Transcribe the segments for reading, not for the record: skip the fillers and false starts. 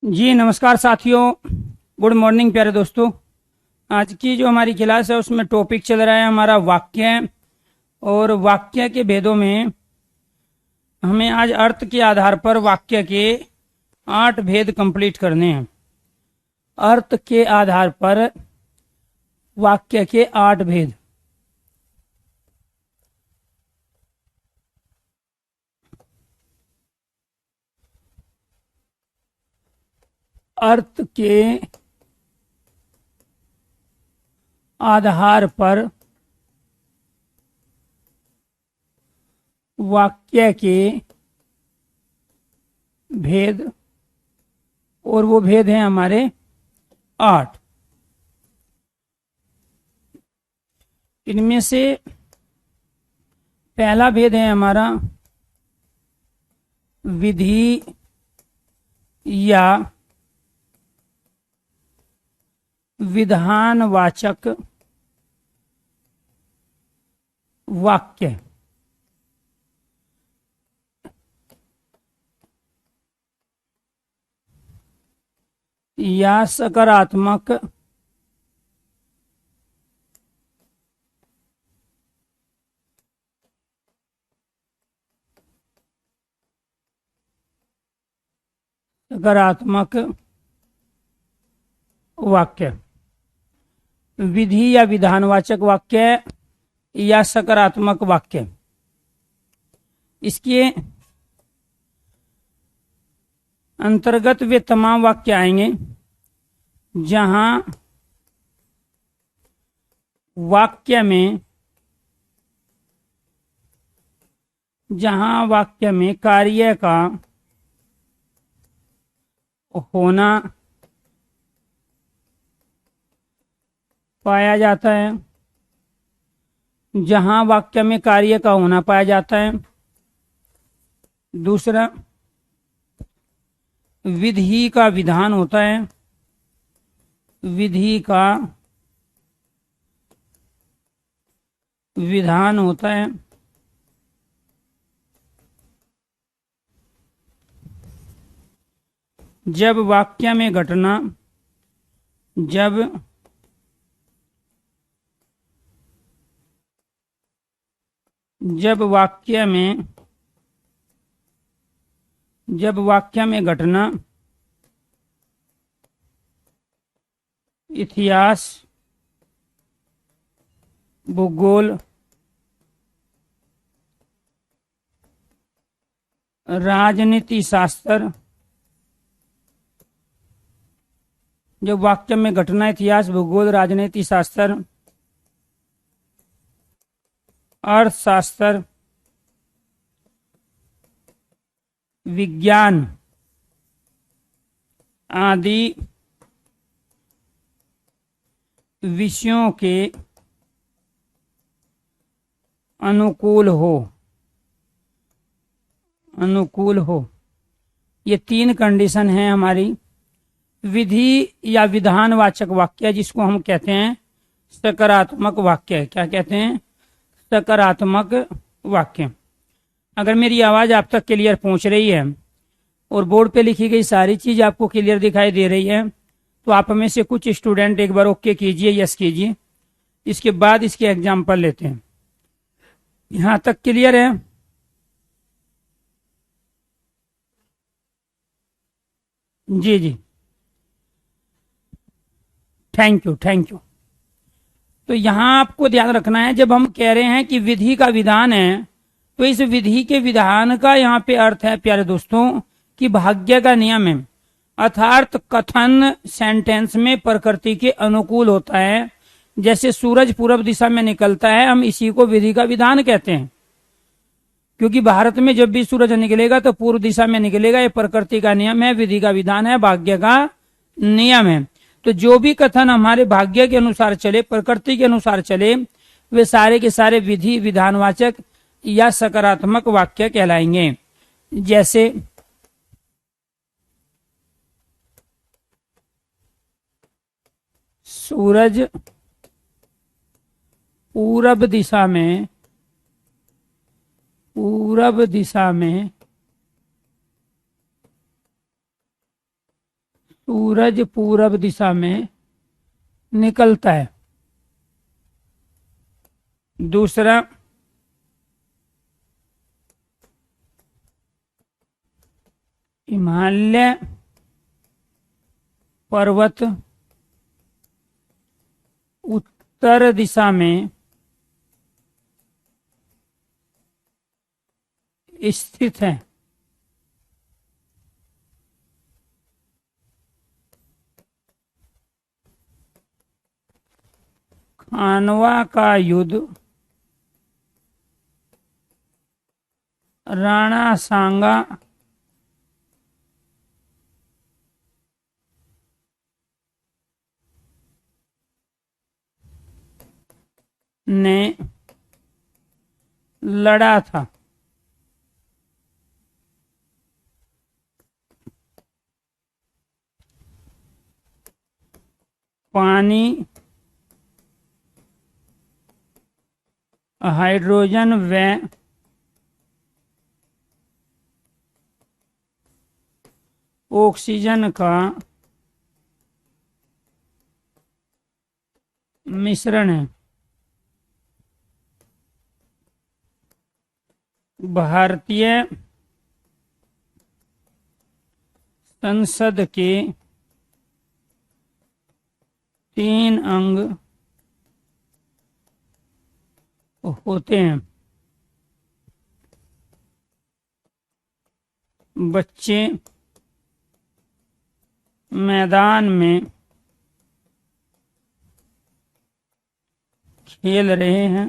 जी नमस्कार साथियों। Good morning प्यारे दोस्तों। आज की जो हमारी क्लास है उसमें टॉपिक चल रहा है हमारा वाक्य। और वाक्य के भेदों में हमें आज अर्थ के आधार पर वाक्य के 8 भेद कंप्लीट करने हैं। अर्थ के आधार पर वाक्य के 8 भेद। अर्थ के आधार पर वाक्य के भेद, और वो भेद हैं हमारे 8। इनमें से पहला भेद है हमारा विधि या विधानवाचक वाक्य। या सकारात्मक सकारात्मक वाक्य। विधि या विधानवाचक वाक्य या सकारात्मक वाक्य, इसके अंतर्गत वे तमाम वाक्य आएंगे जहां वाक्य में कार्य का होना पाया जाता है। जहां वाक्य में कार्य का होना पाया जाता है। दूसरा, विधि का विधान होता है। विधि का विधान होता है। जब वाक्य में घटना जब वाक्य में घटना इतिहास, भूगोल, राजनीति शास्त्र। जब वाक्य में घटना इतिहास, भूगोल, राजनीति शास्त्र, अर्थशास्त्र, विज्ञान आदि विषयों के अनुकूल हो। ये 3 कंडीशन है हमारी विधि या विधानवाचक वाक्य, जिसको हम कहते हैं सकारात्मक वाक्य। क्या कहते हैं? सकारात्मक वाक्य। अगर मेरी आवाज आप तक क्लियर पहुंच रही है और बोर्ड पे लिखी गई सारी चीज आपको क्लियर दिखाई दे रही है, तो आप में से कुछ स्टूडेंट एक बार ओके कीजिए, यस कीजिए। इसके बाद इसके एग्जाम्पल लेते हैं। यहां तक क्लियर है? जी जी, थैंक यू। तो यहां आपको ध्यान रखना है, जब हम कह रहे हैं कि विधि का विधान है, तो इस विधि के विधान का यहाँ पे अर्थ है प्यारे दोस्तों कि भाग्य का नियम है। अर्थात कथन सेंटेंस में प्रकृति के अनुकूल होता है। जैसे सूरज पूर्व दिशा में निकलता है, हम इसी को विधि का विधान कहते हैं, क्योंकि भारत में जब भी सूरज निकलेगा तो पूर्व दिशा में निकलेगा। ये प्रकृति का नियम है, विधि का विधान है, भाग्य का नियम है। तो जो भी कथन हमारे भाग्य के अनुसार चले, प्रकृति के अनुसार चले, वे सारे के सारे विधि विधानवाचक या सकारात्मक वाक्य कहलाएंगे। जैसे सूरज पूरब दिशा में सूरज पूरब दिशा में निकलता है। दूसरा, हिमालय पर्वत उत्तर दिशा में स्थित है। खानवा का युद्ध राणा सांगा ने लड़ा था। पानी, हाइड्रोजन व ऑक्सीजन का मिश्रण है। भारतीय संसद के 3 अंग होते हैं। बच्चे मैदान में खेल रहे हैं।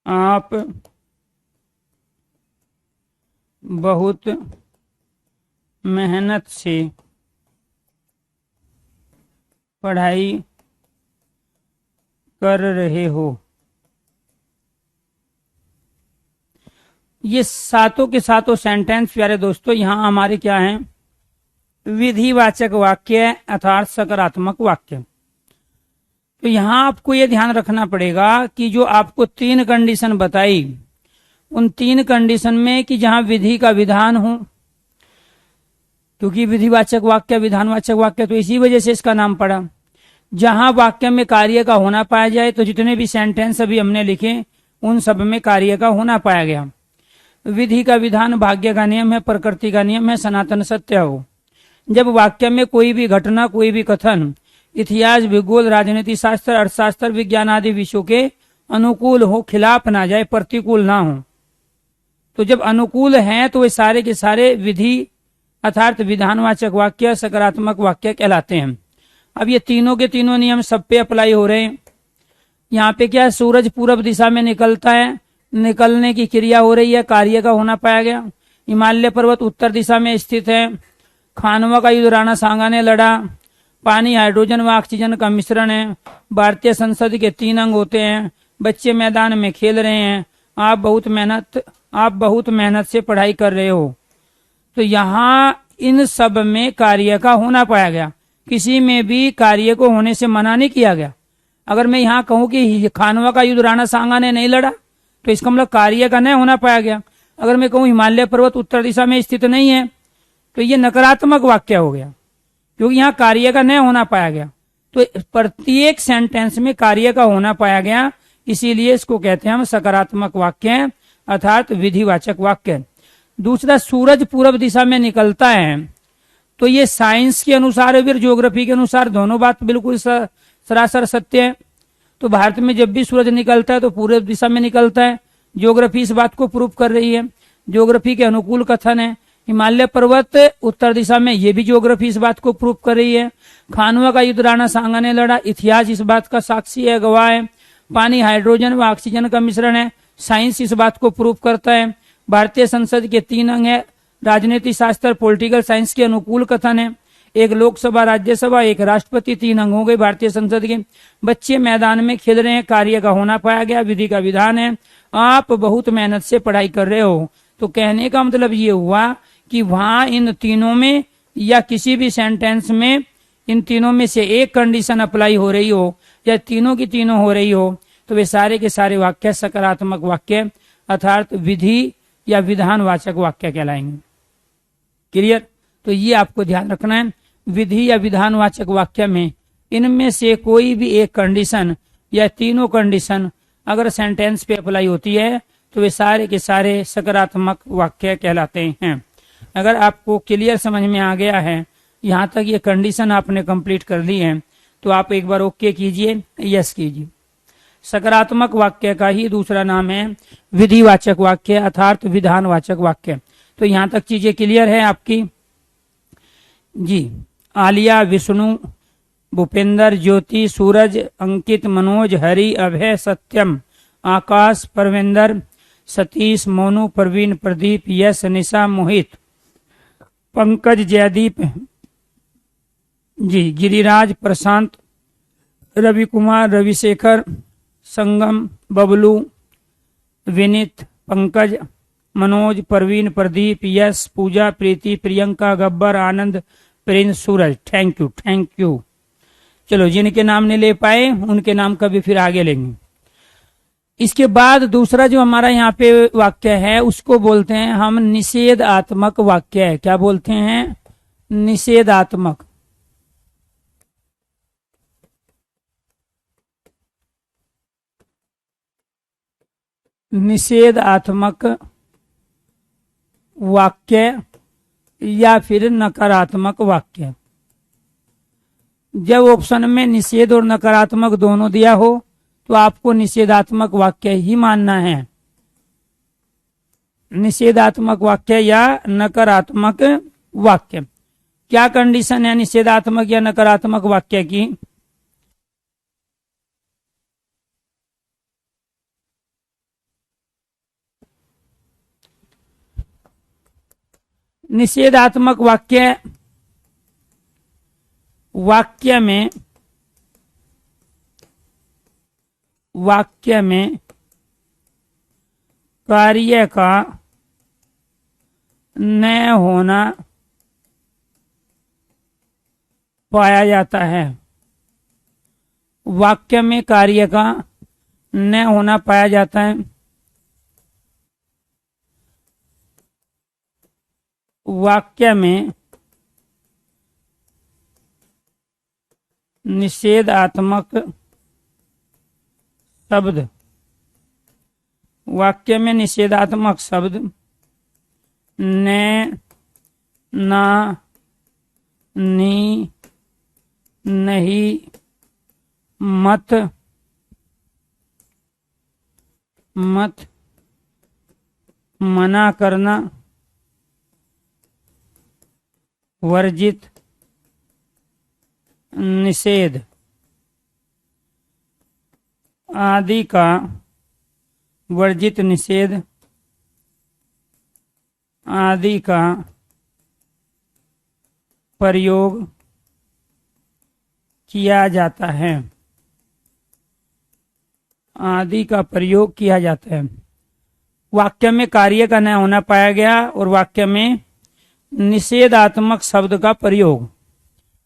आप बहुत मेहनत से पढ़ाई कर रहे हो। ये सातों के सातों सेंटेंस प्यारे दोस्तों यहाँ हमारे क्या हैं, विधिवाचक वाक्य अर्थात सकारात्मक वाक्य। तो यहाँ आपको ये ध्यान रखना पड़ेगा कि जो आपको 3 कंडीशन बताई, उन 3 कंडीशन में कि जहां विधि का विधान हो, क्योंकि विधिवाचक वाक्य विधानवाचक वाक्य तो इसी वजह से इसका नाम पड़ा। जहां वाक्य में कार्य का होना पाया जाए, तो जितने भी सेंटेंस अभी हमने लिखे उन सब में कार्य का होना पाया गया। विधि का विधान भाग्य का नियम है, प्रकृति का नियम है, सनातन सत्य हो। जब वाक्य में कोई भी घटना, कोई भी कथन इतिहास, भूगोल, राजनीति शास्त्र, अर्थशास्त्र, विज्ञान आदि विषयों के अनुकूल हो, खिलाफ ना जाए, प्रतिकूल ना हो, तो जब अनुकूल हैं तो वे सारे के सारे विधि अर्थात विधानवाचक वाक्य सकारात्मक वाक्य कहलाते हैं। अब ये तीनों के तीनों नियम सब पे अप्लाई हो रहे हैं। यहाँ पे क्या है, सूरज पूरब दिशा में निकलता है, निकलने की क्रिया हो रही है, कार्य का होना पाया गया। हिमालय पर्वत उत्तर दिशा में स्थित है। खानवा का युद्ध राणा सांगा ने लड़ा। पानी हाइड्रोजन व ऑक्सीजन का मिश्रण है। भारतीय संसद के 3 अंग होते हैं। बच्चे मैदान में खेल रहे हैं। आप बहुत मेहनत से पढ़ाई कर रहे हो। तो यहाँ इन सब में कार्य का होना पाया गया, किसी में भी कार्य को होने से मना नहीं किया गया। अगर मैं यहाँ कहूँ कि खानवा का युद्ध राणा सांगा ने नहीं लड़ा, तो इसका मतलब कार्य का नहीं होना पाया गया। अगर मैं कहूँ हिमालय पर्वत उत्तर दिशा में स्थित नहीं है, तो ये नकारात्मक वाक्य हो गया, क्योंकि यहाँ कार्य का नहीं होना पाया गया। तो प्रत्येक सेंटेंस में कार्य का होना पाया गया, इसीलिए इसको कहते हैं हम सकारात्मक वाक्य अर्थात विधिवाचक वाक्य। दूसरा, सूरज पूरब दिशा में निकलता है, तो ये साइंस के अनुसार फिर ज्योग्राफी के अनुसार दोनों बात बिल्कुल सरासर सत्य है। तो भारत में जब भी सूरज निकलता है तो पूरब दिशा में निकलता है। ज्योग्राफी इस बात को प्रूव कर रही है, ज्योग्राफी के अनुकूल कथन है। हिमालय पर्वत उत्तर दिशा में, ये भी ज्योग्राफी इस बात को प्रूव कर रही है। खानवा का युद्ध राणा सांगा ने लड़ा, इतिहास इस बात का साक्षी है, गवाह है। पानी हाइड्रोजन व ऑक्सीजन का मिश्रण है, साइंस इस बात को प्रूव करता है। भारतीय संसद के 3 अंग है, राजनीति शास्त्र पॉलिटिकल साइंस के अनुकूल कथन है। एक लोकसभा, राज्यसभा, एक राष्ट्रपति, 3 अंग हो गए भारतीय संसद के। बच्चे मैदान में खेल रहे हैं, कार्य का होना पाया गया, विधि का विधान है। आप बहुत मेहनत से पढ़ाई कर रहे हो। तो कहने का मतलब ये हुआ कि वहां इन तीनों में या किसी भी सेंटेंस में इन तीनों में से एक कंडीशन अप्लाई हो रही हो या तीनों की तीनों हो रही हो, तो वे सारे के सारे वाक्य सकारात्मक वाक्य अर्थात विधि या विधानवाचक वाक्य कहलाएंगे। क्लियर? तो ये आपको ध्यान रखना है। विधि या विधानवाचक वाक्य में इनमें से कोई भी एक कंडीशन या तीनों कंडीशन अगर सेंटेंस पे अप्लाई होती है तो वे सारे के सारे सकारात्मक वाक्य कहलाते हैं। अगर आपको क्लियर समझ में आ गया है, यहाँ तक ये कंडीशन आपने कंप्लीट कर ली है, तो आप एक बार ओके कीजिए, यस कीजिए। सकारात्मक वाक्य का ही दूसरा नाम है विधिवाचक वाक्य अर्थात विधानवाचक वाक्य। तो यहाँ तक चीजें क्लियर है आपकी जी। Aaliya, Vishnu, Bhupendra, Jyoti, Suraj, Ankit, Manoj, Hari, Abhay, Satyam, Akash, Parvendra, Satish, Monu, Praveen, Pradeep, Yash, Nisha, Mohit, Pankaj, Jaideep ji, Giriraj, Prashant, Ravi Kumar, Ravishekhar, Sangam, Bablu, Vineet, Pankaj, Manoj, Praveen, Pradeep, Yash, Pooja, Preeti, Priyanka, Gabbar, Anand, Prince, Suraj. Thank you, thank you. चलो, जिनके नाम नहीं ले पाए उनके नाम कभी फिर आगे लेंगे। इसके बाद दूसरा जो हमारा यहाँ पे वाक्य है उसको बोलते हैं हम निषेधात्मक वाक्य है। क्या बोलते हैं? निषेधात्मक। निषेधात्मक वाक्य या फिर नकारात्मक वाक्य। जब ऑप्शन में निषेध और नकारात्मक दोनों दिया हो तो आपको निषेधात्मक वाक्य ही मानना है। निषेधात्मक वाक्य या नकारात्मक वाक्य। क्या कंडीशन है निषेधात्मक या नकारात्मक वाक्य की? निषेधात्मक वाक्य वाक्य में कार्य का न होना पाया जाता है। वाक्य में कार्य का न होना पाया जाता है। वाक्य में निषेधात्मक शब्द, वाक्य में निषेधात्मक शब्द ने, ना, नी, नहीं, मत, मना करना, वर्जित, निषेध आदि का, वर्जित, निषेध आदि का प्रयोग किया जाता है। आदि का प्रयोग किया जाता है। वाक्य में कार्य का न होना पाया गया और वाक्य में निषेधात्मक शब्द का प्रयोग।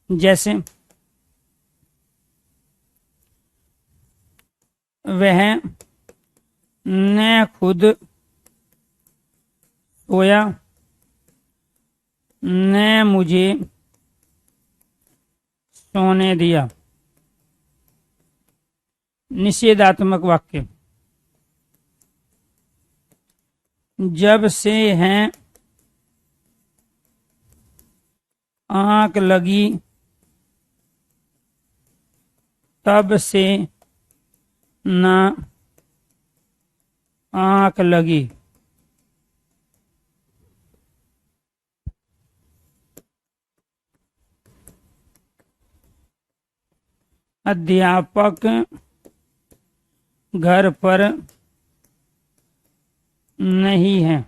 जैसे वह न खुद सोया, न मुझे सोने दिया। निषेधात्मक वाक्य। जब से हैं आंख लगी, तब से ना आंख लगी। अध्यापक घर पर नहीं है।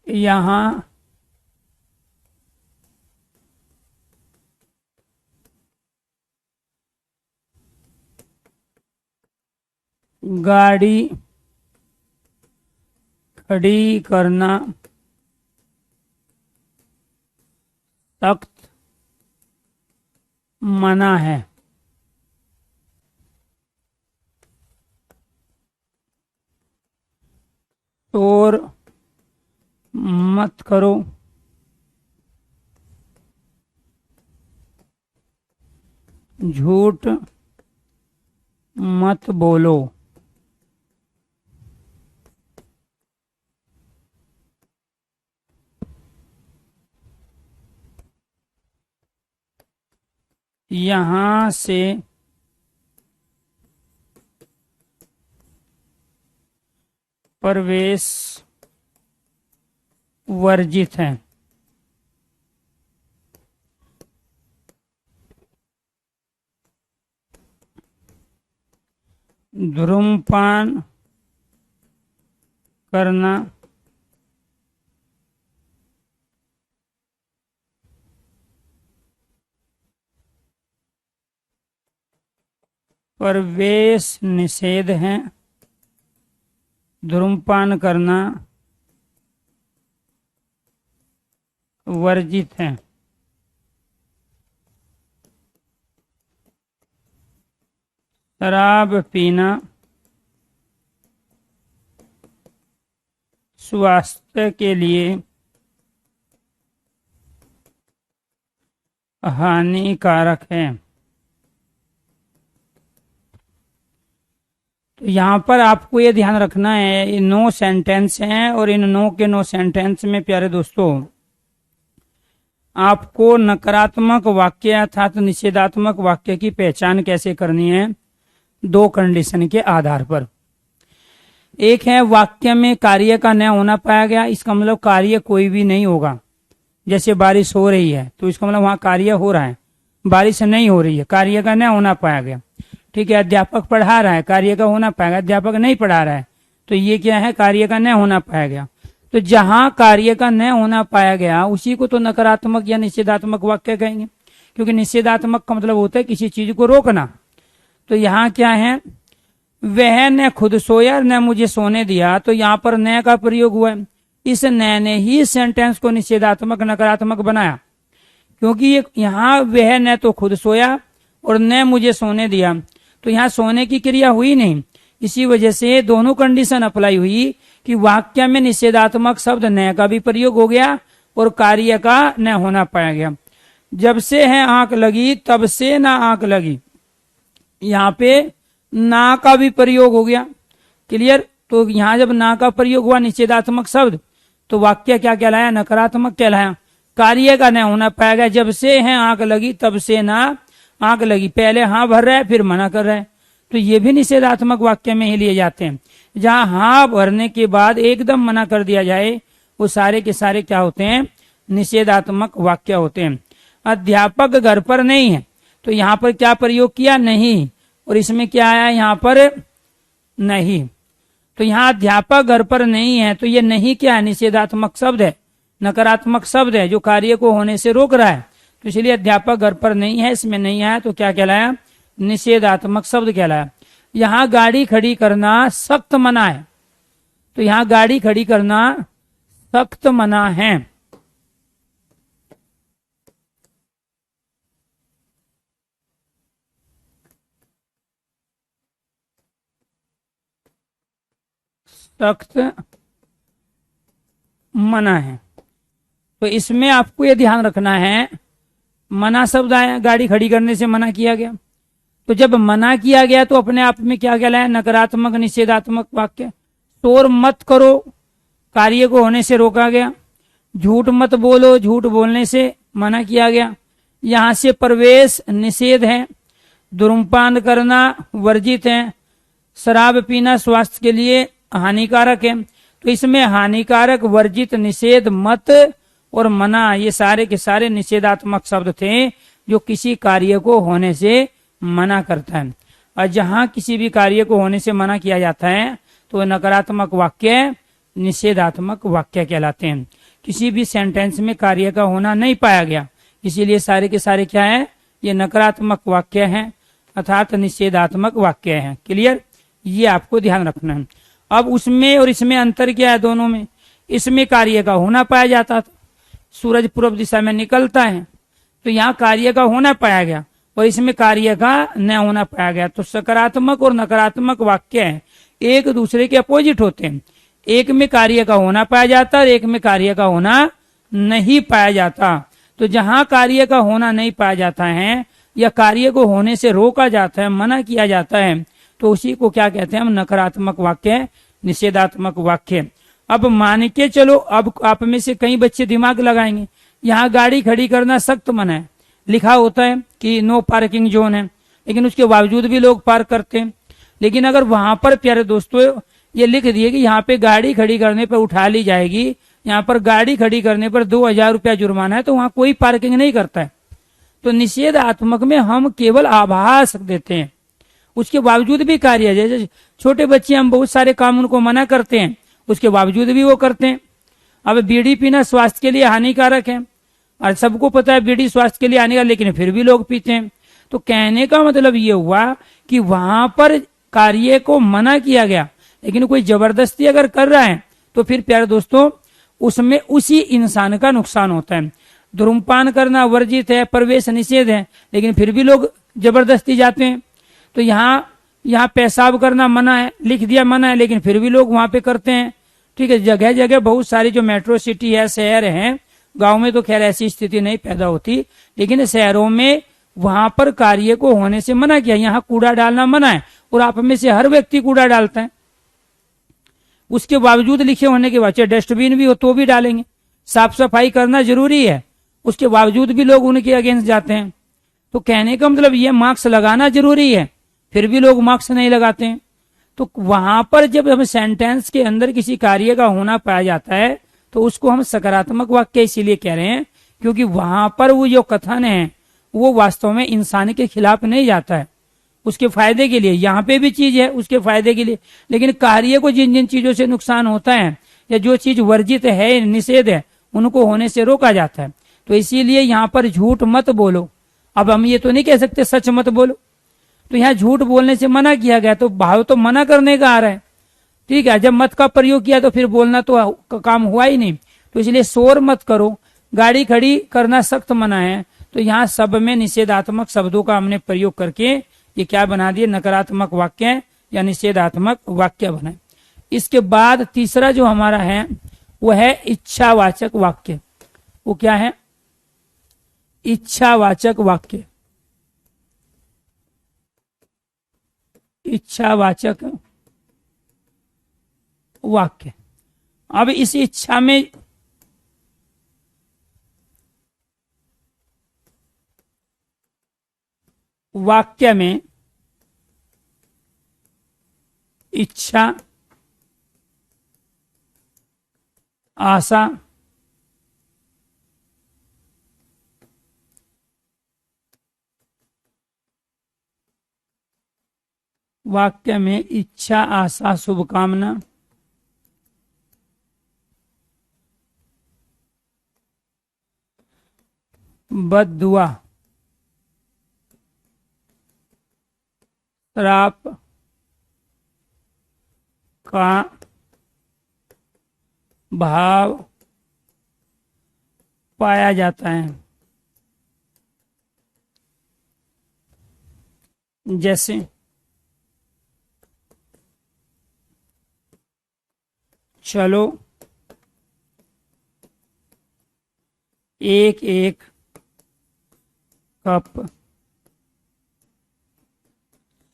यहाँ गाड़ी खड़ी करना सख्त मना है। शोर मत करो, झूठ मत बोलो। यहां से प्रवेश वर्जित है। धूम्रपान करना प्रवेश निषेध है। धूम्रपान करना वर्जित है। शराब पीना स्वास्थ्य के लिए हानिकारक है। तो यहाँ पर आपको ये ध्यान रखना है, ये 9 सेंटेंस हैं और इन 9 के 9 सेंटेंस में प्यारे दोस्तों आपको नकारात्मक वाक्य अर्थात निषेधात्मक वाक्य की पहचान कैसे करनी है, 2 कंडीशन के आधार पर। एक है वाक्य में कार्य का न होना पाया गया, इसका मतलब कार्य कोई भी नहीं होगा। जैसे बारिश हो रही है तो इसका मतलब वहां कार्य हो रहा है, बारिश नहीं हो रही है, कार्य का न होना पाया गया। ठीक है, अध्यापक पढ़ा रहा है, कार्य का होना पाएगा, अध्यापक नहीं पढ़ा रहा है, तो ये क्या है, कार्य का न होना पाया गया। तो जहां कार्य का न होना पाया गया उसी को तो नकारात्मक या निषेधात्मक वाक्य कहेंगे, क्योंकि निषेधात्मक का मतलब होता है किसी चीज को रोकना। तो यहाँ क्या है, वह न खुद सोया न मुझे सोने दिया, तो यहाँ पर न का प्रयोग हुआ है। इस न ने ही सेंटेंस को निषेधात्मक नकारात्मक बनाया, क्योंकि यहाँ वह न तो खुद सोया और न मुझे सोने दिया, तो यहाँ सोने की क्रिया हुई नहीं। इसी वजह से दोनों कंडीशन अप्लाई हुई कि वाक्य में निषेधात्मक शब्द न का भी प्रयोग हो गया और कार्य का न होना पाया गया। जब से है आंख लगी तब से ना आंख लगी, यहाँ पे ना का भी प्रयोग हो गया। क्लियर। तो यहाँ जब ना का प्रयोग हुआ निषेधात्मक शब्द, तो वाक्य क्या कहलाया, नकारात्मक कहलाया। कार्य का न होना पाया गया, जब से है आंख लगी तब से ना आंख लगी, पहले हाँ भर रहा है फिर मना कर रहा है, तो ये भी निषेधात्मक वाक्य में ही लिए जाते हैं। जहाँ हाँ भरने के बाद एकदम मना कर दिया जाए वो सारे के सारे क्या होते हैं, निषेधात्मक वाक्य होते हैं। अध्यापक घर पर नहीं है, तो यहाँ पर क्या प्रयोग किया, नहीं, और इसमें क्या आया यहाँ पर, नहीं। तो यहाँ अध्यापक घर पर नहीं है, तो ये नहीं क्या है, निषेधात्मक शब्द है, नकारात्मक शब्द है जो कार्य को होने से रोक रहा है। तो इसलिए अध्यापक घर पर नहीं है, इसमें नहीं आया, तो क्या कहलाया, निषेधात्मक शब्द कहलाया। यहाँ गाड़ी खड़ी करना सख्त मना है, तो यहाँ गाड़ी खड़ी करना सख्त मना है। सख्त मना है। तो इसमें आपको ये ध्यान रखना है, मना शब्द आया, गाड़ी खड़ी करने से मना किया गया, तो जब मना किया गया तो अपने आप में क्या कहलाया, नकारात्मक निषेधात्मक वाक्य। शोर मत करो, कार्य को होने से रोका गया। झूठ मत बोलो, झूठ बोलने से मना किया गया। यहाँ से प्रवेश निषेध है। धूम्रपान करना वर्जित है। शराब पीना स्वास्थ्य के लिए हानिकारक है। तो इसमें हानिकारक, वर्जित, निषेध, मत और मना, ये सारे के सारे निषेधात्मक शब्द थे जो किसी कार्य को होने से मना करता है। और जहां किसी भी कार्य को होने से मना किया जाता है तो नकारात्मक वाक्य निषेधात्मक वाक्य कहलाते हैं। किसी भी सेंटेंस में कार्य का होना नहीं पाया गया, इसीलिए सारे के सारे क्या है, ये नकारात्मक वाक्य हैं अर्थात निषेधात्मक वाक्य हैं। क्लियर, ये आपको ध्यान रखना है। अब उसमें और इसमें अंतर क्या है, दोनों में, इसमें कार्य का होना पाया जाता था, सूरज पूर्व दिशा में निकलता है, तो यहाँ कार्य का होना पाया गया और इसमें कार्य का न होना पाया गया। तो सकारात्मक और नकारात्मक वाक्य एक दूसरे के अपोजिट होते हैं। एक में कार्य का होना पाया जाता है और एक में कार्य का होना नहीं पाया जाता। तो जहां कार्य का होना नहीं पाया जाता है या कार्य को होने से रोका जाता है, मना किया जाता है, तो उसी को क्या कहते हैं हम, नकारात्मक वाक्य, निषेधात्मक वाक्य। अब मान के चलो, अब आप में से कई बच्चे दिमाग लगाएंगे, यहाँ गाड़ी खड़ी करना सख्त मना है, लिखा होता है कि नो पार्किंग जोन है, लेकिन उसके बावजूद भी लोग पार्क करते हैं। लेकिन अगर वहां पर प्यारे दोस्तों ये लिख दिए कि यहाँ पे गाड़ी खड़ी करने पर उठा ली जाएगी, यहाँ पर गाड़ी खड़ी करने पर 2000 रुपया जुर्माना है, तो वहां कोई पार्किंग नहीं करता है। तो निषेधात्मक में हम केवल आभास देते हैं, उसके बावजूद भी कार्य, जैसे छोटे बच्चे हम बहुत सारे काम उनको मना करते हैं, उसके बावजूद भी वो करते हैं। अब बीड़ी पीना स्वास्थ्य के लिए हानिकारक है और सबको पता है बीड़ी स्वास्थ्य के लिए हानिकारक, लेकिन फिर भी लोग पीते हैं। तो कहने का मतलब ये हुआ कि वहां पर कार्य को मना किया गया, लेकिन कोई जबरदस्ती अगर कर रहा है तो फिर प्यारे दोस्तों उसमें उसी इंसान का नुकसान होता है। धूम्रपान करना वर्जित है, प्रवेश निषेध है, लेकिन फिर भी लोग जबरदस्ती जाते हैं। तो यहाँ पेशाब करना मना है, लिख दिया मना है, लेकिन फिर भी लोग वहां पे करते हैं। ठीक है, जगह जगह बहुत सारी जो मेट्रो सिटी है, शहर है, गांव में तो खैर ऐसी स्थिति नहीं पैदा होती, लेकिन शहरों में वहां पर कार्य को होने से मना किया। यहाँ कूड़ा डालना मना है और आप में से हर व्यक्ति कूड़ा डालता है, उसके बावजूद लिखे होने के बाद, चाहे डस्टबिन भी हो तो भी डालेंगे। साफ सफाई करना जरूरी है, उसके बावजूद भी लोग उनके अगेंस्ट जाते हैं। तो कहने का मतलब ये मास्क लगाना जरूरी है, फिर भी लोग मास्क नहीं लगाते हैं। तो वहां पर जब हम सेंटेंस के अंदर किसी कार्य का होना पाया जाता है तो उसको हम सकारात्मक वाक्य इसीलिए कह रहे हैं क्योंकि वहां पर वो जो कथन है वो वास्तव में इंसान के खिलाफ नहीं जाता है, उसके फायदे के लिए। यहाँ पे भी चीज है उसके फायदे के लिए, लेकिन कार्य को जिन जिन चीजों से नुकसान होता है या जो चीज वर्जित है, निषेध है, उनको होने से रोका जाता है। तो इसीलिए यहाँ पर झूठ मत बोलो। अब हम ये तो नहीं कह सकते सच मत बोलो, तो यहाँ झूठ बोलने से मना किया गया, तो भाव तो मना करने का आ रहा है। ठीक है, जब मत का प्रयोग किया तो फिर बोलना तो काम हुआ ही नहीं। तो इसलिए शोर मत करो, गाड़ी खड़ी करना सख्त मना है। तो यहाँ सब में निषेधात्मक शब्दों का हमने प्रयोग करके ये क्या बना दिए, नकारात्मक वाक्य या निषेधात्मक वाक्य बनाए। इसके बाद तीसरा जो हमारा है वो है इच्छावाचक वाक्य। वो क्या है, इच्छावाचक वाक्य। इच्छावाचक वाक्य। अब इस इच्छा में वाक्य में इच्छा, आशा, वाक्य में इच्छा, आशा, शुभकामना, बद्दुआ, श्राप का भाव पाया जाता है। जैसे चलो एक एक कप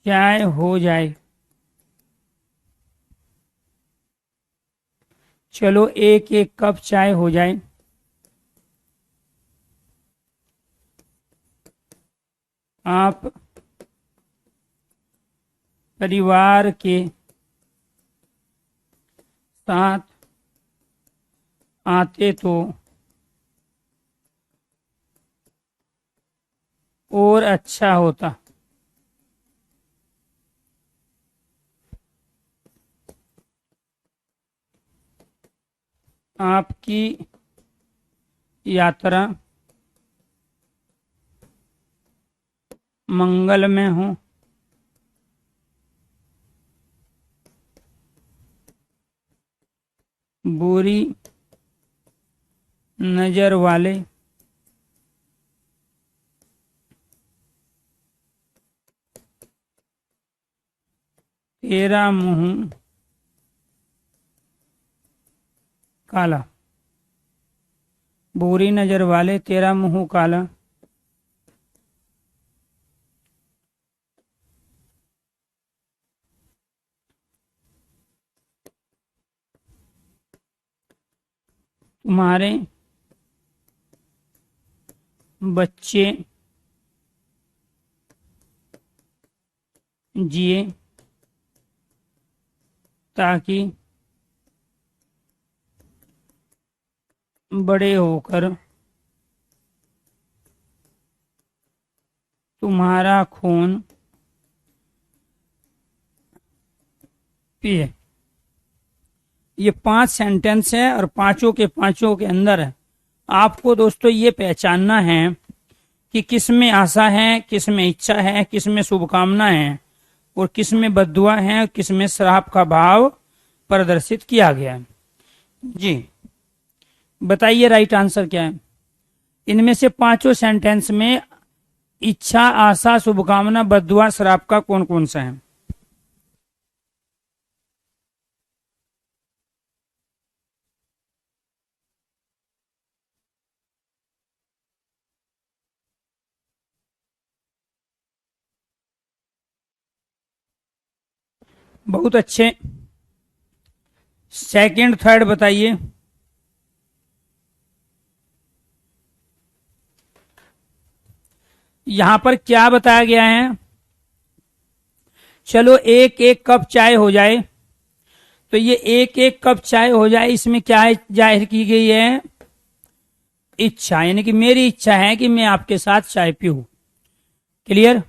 चाय हो जाए। चलो एक एक कप चाय हो जाए। आप परिवार के साथ आते तो और अच्छा होता। आपकी यात्रा मंगलमय हो। बुरी नजर वाले तेरा मुंह काला, बुरी नजर वाले तेरा मुंह काला, तुम्हारे बच्चे जिए ताकि बड़े होकर तुम्हारा खून पिए। ये 5 सेंटेंस है और पांचों के अंदर है आपको दोस्तों ये पहचानना है कि किस में आशा है, किस में इच्छा है, किस में शुभकामना है और किस में बद्दुआ है, किस में श्राप का भाव प्रदर्शित किया गया है। जी बताइए राइट आंसर क्या है। इनमें से पांचों सेंटेंस में इच्छा, आशा, शुभकामना, बद्दुआ, श्राप का कौन कौन सा है? बहुत अच्छे। सेकंड, थर्ड बताइए। यहां पर क्या बताया गया है? चलो एक एक कप चाय हो जाए, तो ये एक एक कप चाय हो जाए, इसमें क्या है जाहिर की गई है? इच्छा, यानी कि मेरी इच्छा है कि मैं आपके साथ चाय पीऊं। क्लियर?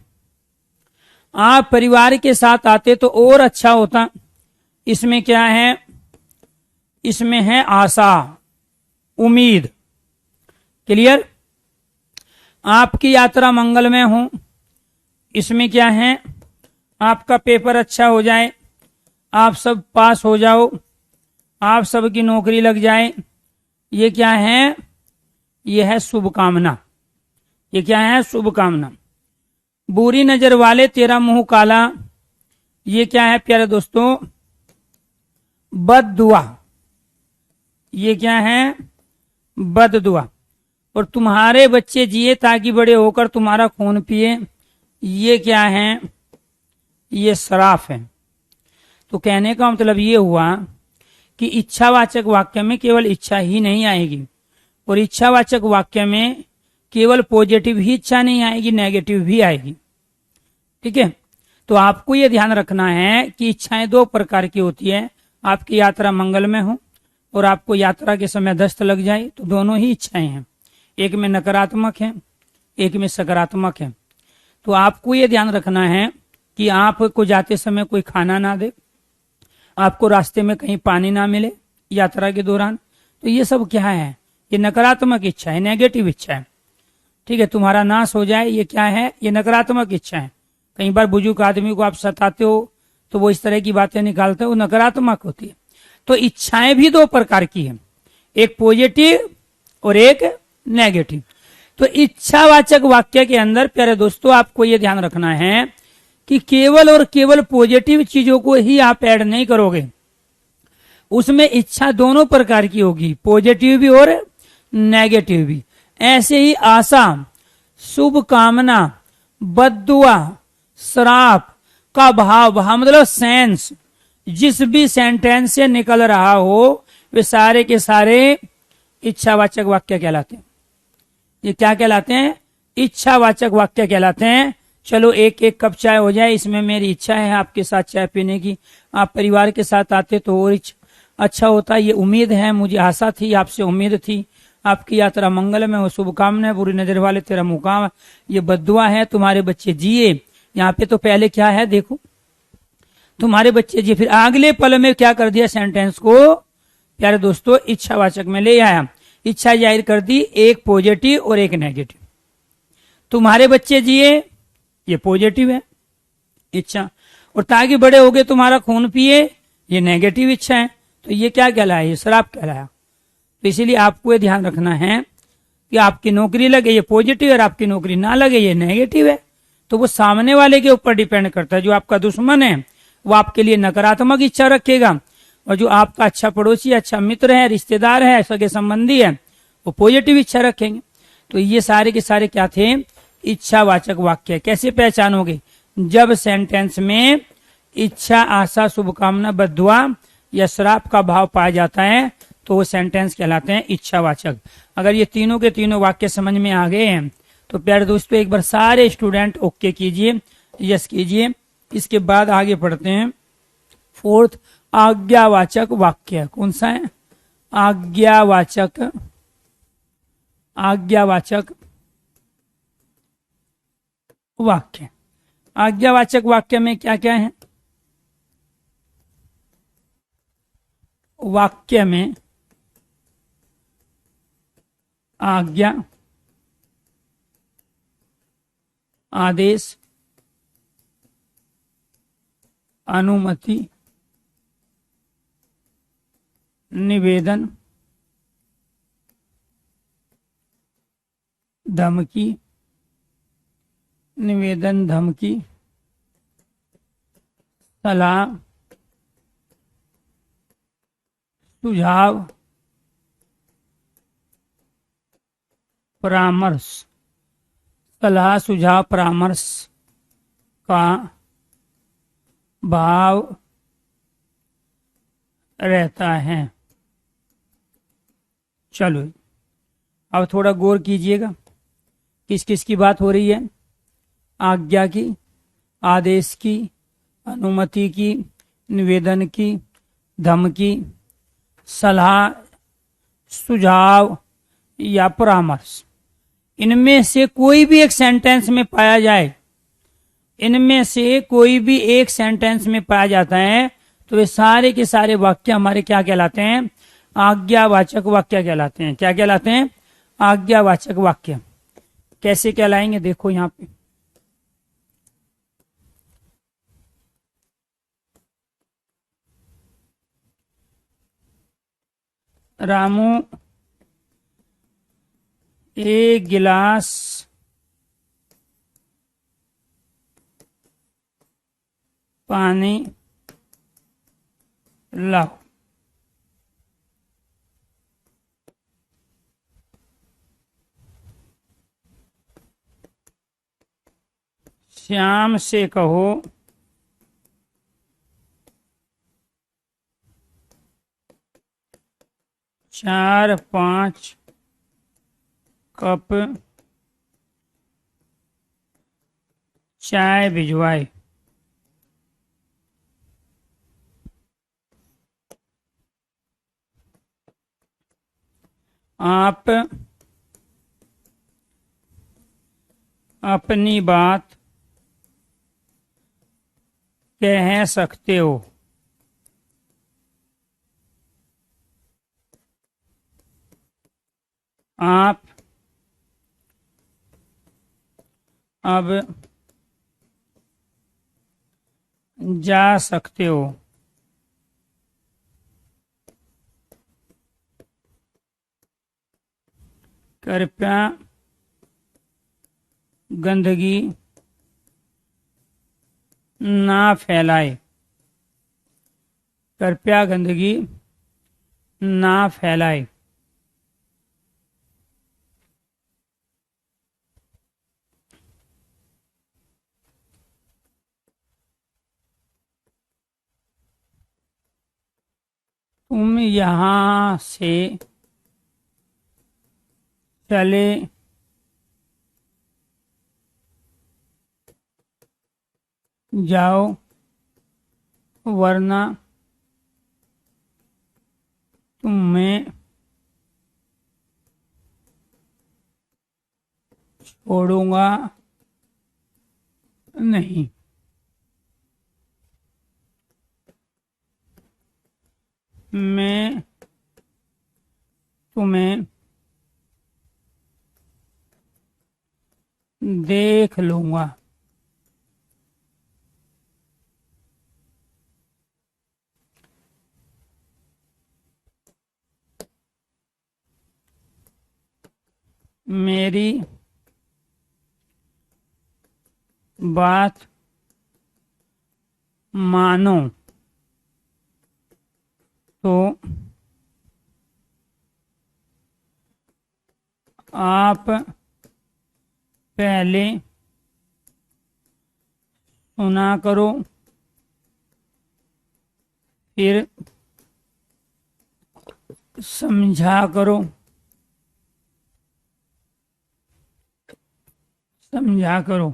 आप परिवार के साथ आते तो और अच्छा होता। इसमें क्या है? इसमें है आशा, उम्मीद। क्लियर? आपकी यात्रा मंगलमय हो, इसमें क्या है? आपका पेपर अच्छा हो जाए, आप सब पास हो जाओ, आप सबकी नौकरी लग जाए। ये क्या है? ये है शुभकामना। ये क्या है? शुभकामना। बुरी नजर वाले तेरा मुंह काला, ये क्या है प्यारे दोस्तों? बद्दुआ। ये क्या है? बद्दुआ। और तुम्हारे बच्चे जिए ताकि बड़े होकर तुम्हारा खून पिए, ये क्या है? ये श्राप है। तो कहने का मतलब ये हुआ कि इच्छावाचक वाक्य में केवल इच्छा ही नहीं आएगी, और इच्छावाचक वाक्य में केवल पॉजिटिव ही इच्छा नहीं आएगी, नेगेटिव भी आएगी। ठीक है? तो आपको ये ध्यान रखना है कि इच्छाएं 2 प्रकार की होती है। आपकी यात्रा मंगलमय हो और आपको यात्रा के समय दस्त लग जाए, तो दोनों ही इच्छाएं हैं। एक में नकारात्मक है, एक में सकारात्मक है। तो आपको ये ध्यान रखना है कि आपको जाते समय कोई खाना ना दे, आपको रास्ते में कहीं पानी ना मिले यात्रा के दौरान। तो ये सब क्या है? ये नकारात्मक इच्छा है, नेगेटिव इच्छा है। ठीक है? तुम्हारा नाश हो जाए, ये क्या है? ये नकारात्मक इच्छा है। कई बार बुजुर्ग आदमी को आप सताते हो तो वो इस तरह की बातें निकालते हो, वो नकारात्मक होती है। तो इच्छाएं भी 2 प्रकार की है, एक पॉजिटिव और एक नेगेटिव। तो इच्छावाचक वाक्य के अंदर प्यारे दोस्तों आपको यह ध्यान रखना है कि केवल और केवल पॉजिटिव चीजों को ही आप ऐड नहीं करोगे, उसमें इच्छा दोनों प्रकार की होगी, पॉजिटिव भी और नेगेटिव भी। ऐसे ही आशा, शुभ कामना, बद्दुआ, श्राप का भाव मतलब सेंस जिस भी सेंटेंस से निकल रहा हो, वे सारे के सारे इच्छावाचक वाक्य कहलाते हैं। ये क्या कहलाते हैं? इच्छावाचक वाक्य कहलाते हैं। चलो एक एक कप चाय हो जाए, इसमें मेरी इच्छा है आपके साथ चाय पीने की। आप परिवार के साथ आते तो और अच्छा होता। ये उम्मीद है, मुझे आशा थी, आपसे उम्मीद थी। आपकी यात्रा मंगलमय हो, शुभकामनाएं। बुरी नजर वाले तेरा मुकाम, ये बद्दुआ है, तुम्हारे बच्चे जिए। यहाँ पे तो पहले क्या है देखो, तुम्हारे बच्चे जिए। फिर अगले पल में क्या कर दिया? सेंटेंस को प्यारे दोस्तों इच्छावाचक में ले आया, इच्छा जाहिर कर दी, एक पॉजिटिव और एक नेगेटिव। तुम्हारे बच्चे जिए, ये पॉजिटिव है इच्छा, और ताकि बड़े हो गए तुम्हारा खून पिए, ये नेगेटिव इच्छा है। तो ये क्या कहलाया? ये श्राप कहलाया। तो इसीलिए आपको ये ध्यान रखना है कि आपकी नौकरी लगे, ये पॉजिटिव, और आपकी नौकरी ना लगे, ये नेगेटिव है। तो वो सामने वाले के ऊपर डिपेंड करता है। जो आपका दुश्मन है वो आपके लिए नकारात्मक इच्छा रखेगा, और जो आपका अच्छा पड़ोसी, अच्छा मित्र है, रिश्तेदार है, सगे संबंधी है, वो पॉजिटिव इच्छा रखेंगे। तो ये सारे के सारे क्या थे, इच्छावाचक वाक्य। कैसे पहचानोगे, जब सेंटेंस में इच्छा, आशा, शुभकामना, बद्दुआ या श्राप का भाव पाया जाता है तो वो सेंटेंस कहलाते हैं इच्छावाचक। अगर ये तीनों के तीनों वाक्य समझ में आ गए हैं तो प्यारे दोस्तों एक बार सारे स्टूडेंट ओके कीजिए, यस कीजिए। इसके बाद आगे पढ़ते हैं फोर्थ, आज्ञावाचक वाक्य। कौन सा है, आज्ञावाचक, आज्ञावाचक वाक्य। आज्ञावाचक वाक्य में क्या क्या है, वाक्य में आज्ञा, आदेश, अनुमति, निवेदन, धमकी, निवेदन, धमकी, सलाह, सुझाव, परामर्श। सलाह, सुझाव, परामर्श का भाव रहता है। चलो अब थोड़ा गौर कीजिएगा, किस किस की बात हो रही है, आज्ञा की, आदेश की, अनुमति की, निवेदन की, धमकी, सलाह, सुझाव या परामर्श। इनमें से कोई भी एक सेंटेंस में पाया जाए, इनमें से कोई भी एक सेंटेंस में पाया जाता है तो वे सारे के सारे वाक्य हमारे क्या कहलाते हैं, आज्ञावाचक वाक्य कहलाते हैं। क्या कहलाते हैं, आज्ञावाचक वाक्य। कैसे कहलाएंगे देखो यहाँ पे, रामू एक गिलास पानी लाओ। श्याम से कहो चार पांच कप चाय भिजवाए। आप अपनी बात कह सकते हो। आप अब जा सकते हो। कृपया गंदगी ना फैलाए। कृपया गंदगी ना फैलाए। तुम यहाँ से चले जाओ वरना तुम्हें छोड़ूंगा नहीं। मैं तुम्हें देख लूंगा। मेरी बात मानो। तो आप पहले सुना करो, फिर समझा करो, समझा करो।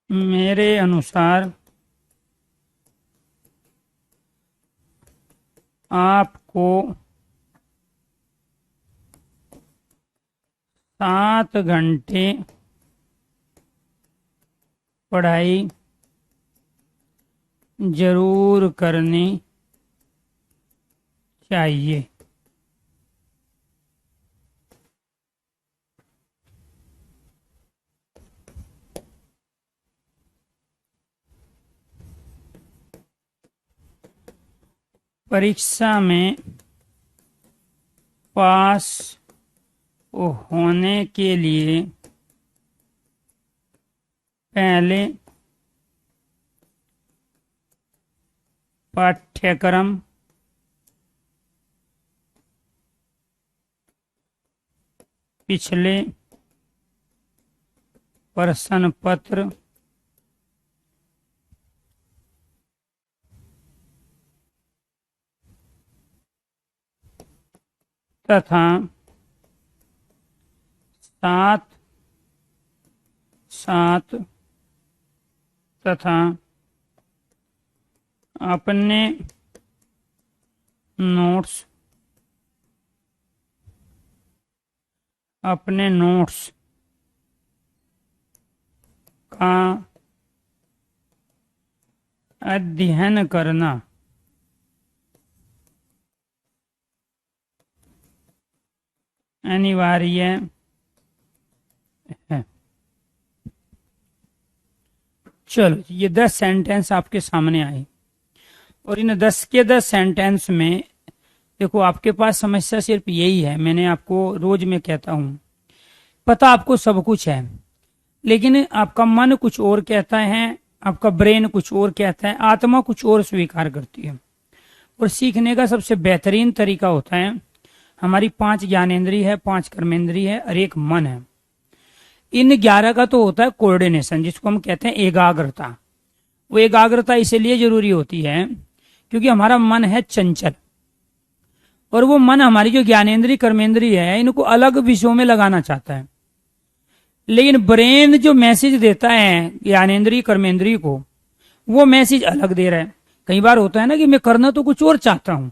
मेरे अनुसार आपको 7 घंटे पढ़ाई जरूर करनी चाहिए। परीक्षा में पास होने के लिए पहले पाठ्यक्रम पिछले प्रश्न पत्र तथा साथ साथ तथा अपने नोट्स का अध्ययन करना। अनिवार्य है। चलो, ये 10 सेंटेंस आपके सामने आए और इन 10 के 10 सेंटेंस में देखो, आपके पास समस्या सिर्फ यही है, मैंने आपको रोज में कहता हूं, पता आपको सब कुछ है, लेकिन आपका मन कुछ और कहता है, आपका ब्रेन कुछ और कहता है, आत्मा कुछ और स्वीकार करती है। और सीखने का सबसे बेहतरीन तरीका होता है, हमारी 5 ज्ञानेंद्रिय है, 5 कर्मेंद्रिय है और एक मन है। इन 11 का तो होता है कोऑर्डिनेशन, जिसको हम कहते हैं एकाग्रता। वो एकाग्रता इसलिए जरूरी होती है क्योंकि हमारा मन है चंचल, और वो मन हमारी जो ज्ञानेंद्रिय कर्मेंद्रिय है, इनको अलग विषयों में लगाना चाहता है। लेकिन ब्रेन जो मैसेज देता है ज्ञानेंद्रिय कर्मेंद्रिय को, वो मैसेज अलग दे रहा है। कई बार होता है ना कि मैं करना तो कुछ और चाहता हूं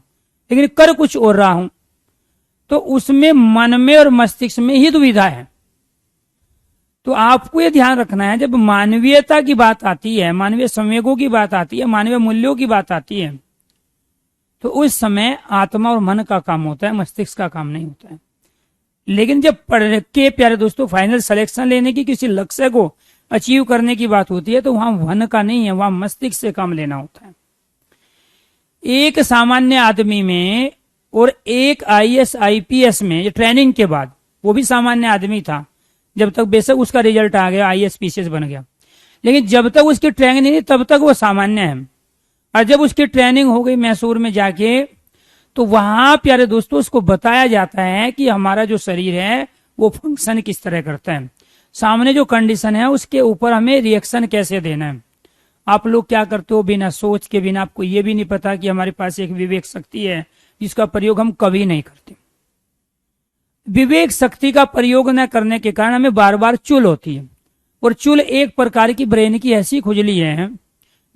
लेकिन कर कुछ और रहा हूं, तो उसमें मन में और मस्तिष्क में ही दुविधा है। तो आपको ये ध्यान रखना है, जब मानवीयता की बात आती है, मानवीय संवेगों की बात आती है, मानवीय मूल्यों की बात आती है, तो उस समय आत्मा और मन का काम होता है, मस्तिष्क का काम नहीं होता है। लेकिन जब पढ़ के प्यारे दोस्तों फाइनल सिलेक्शन लेने की, किसी लक्ष्य को अचीव करने की बात होती है, तो वहां मन का नहीं है, वहां मस्तिष्क से काम लेना होता है। एक सामान्य आदमी में और एक IAS IPS में, ये ट्रेनिंग के बाद, वो भी सामान्य आदमी था जब तक, बेशक उसका रिजल्ट आ गया, IAS PCS बन गया, लेकिन जब तक उसकी ट्रेनिंग नहीं तब तक वो सामान्य है। और जब उसकी ट्रेनिंग हो गई मैसूर में जाके, तो वहां प्यारे दोस्तों उसको बताया जाता है कि हमारा जो शरीर है वो फंक्शन किस तरह करता है, सामने जो कंडीशन है उसके ऊपर हमें रिएक्शन कैसे देना है। आप लोग क्या करते हो, बिना सोच के, बिना, आपको ये भी नहीं पता कि हमारे पास एक विवेक शक्ति है जिसका प्रयोग हम कभी नहीं करते। विवेक शक्ति का प्रयोग न करने के कारण हमें बार बार चुल होती है, और चुल एक प्रकार की ब्रेन की ऐसी खुजली है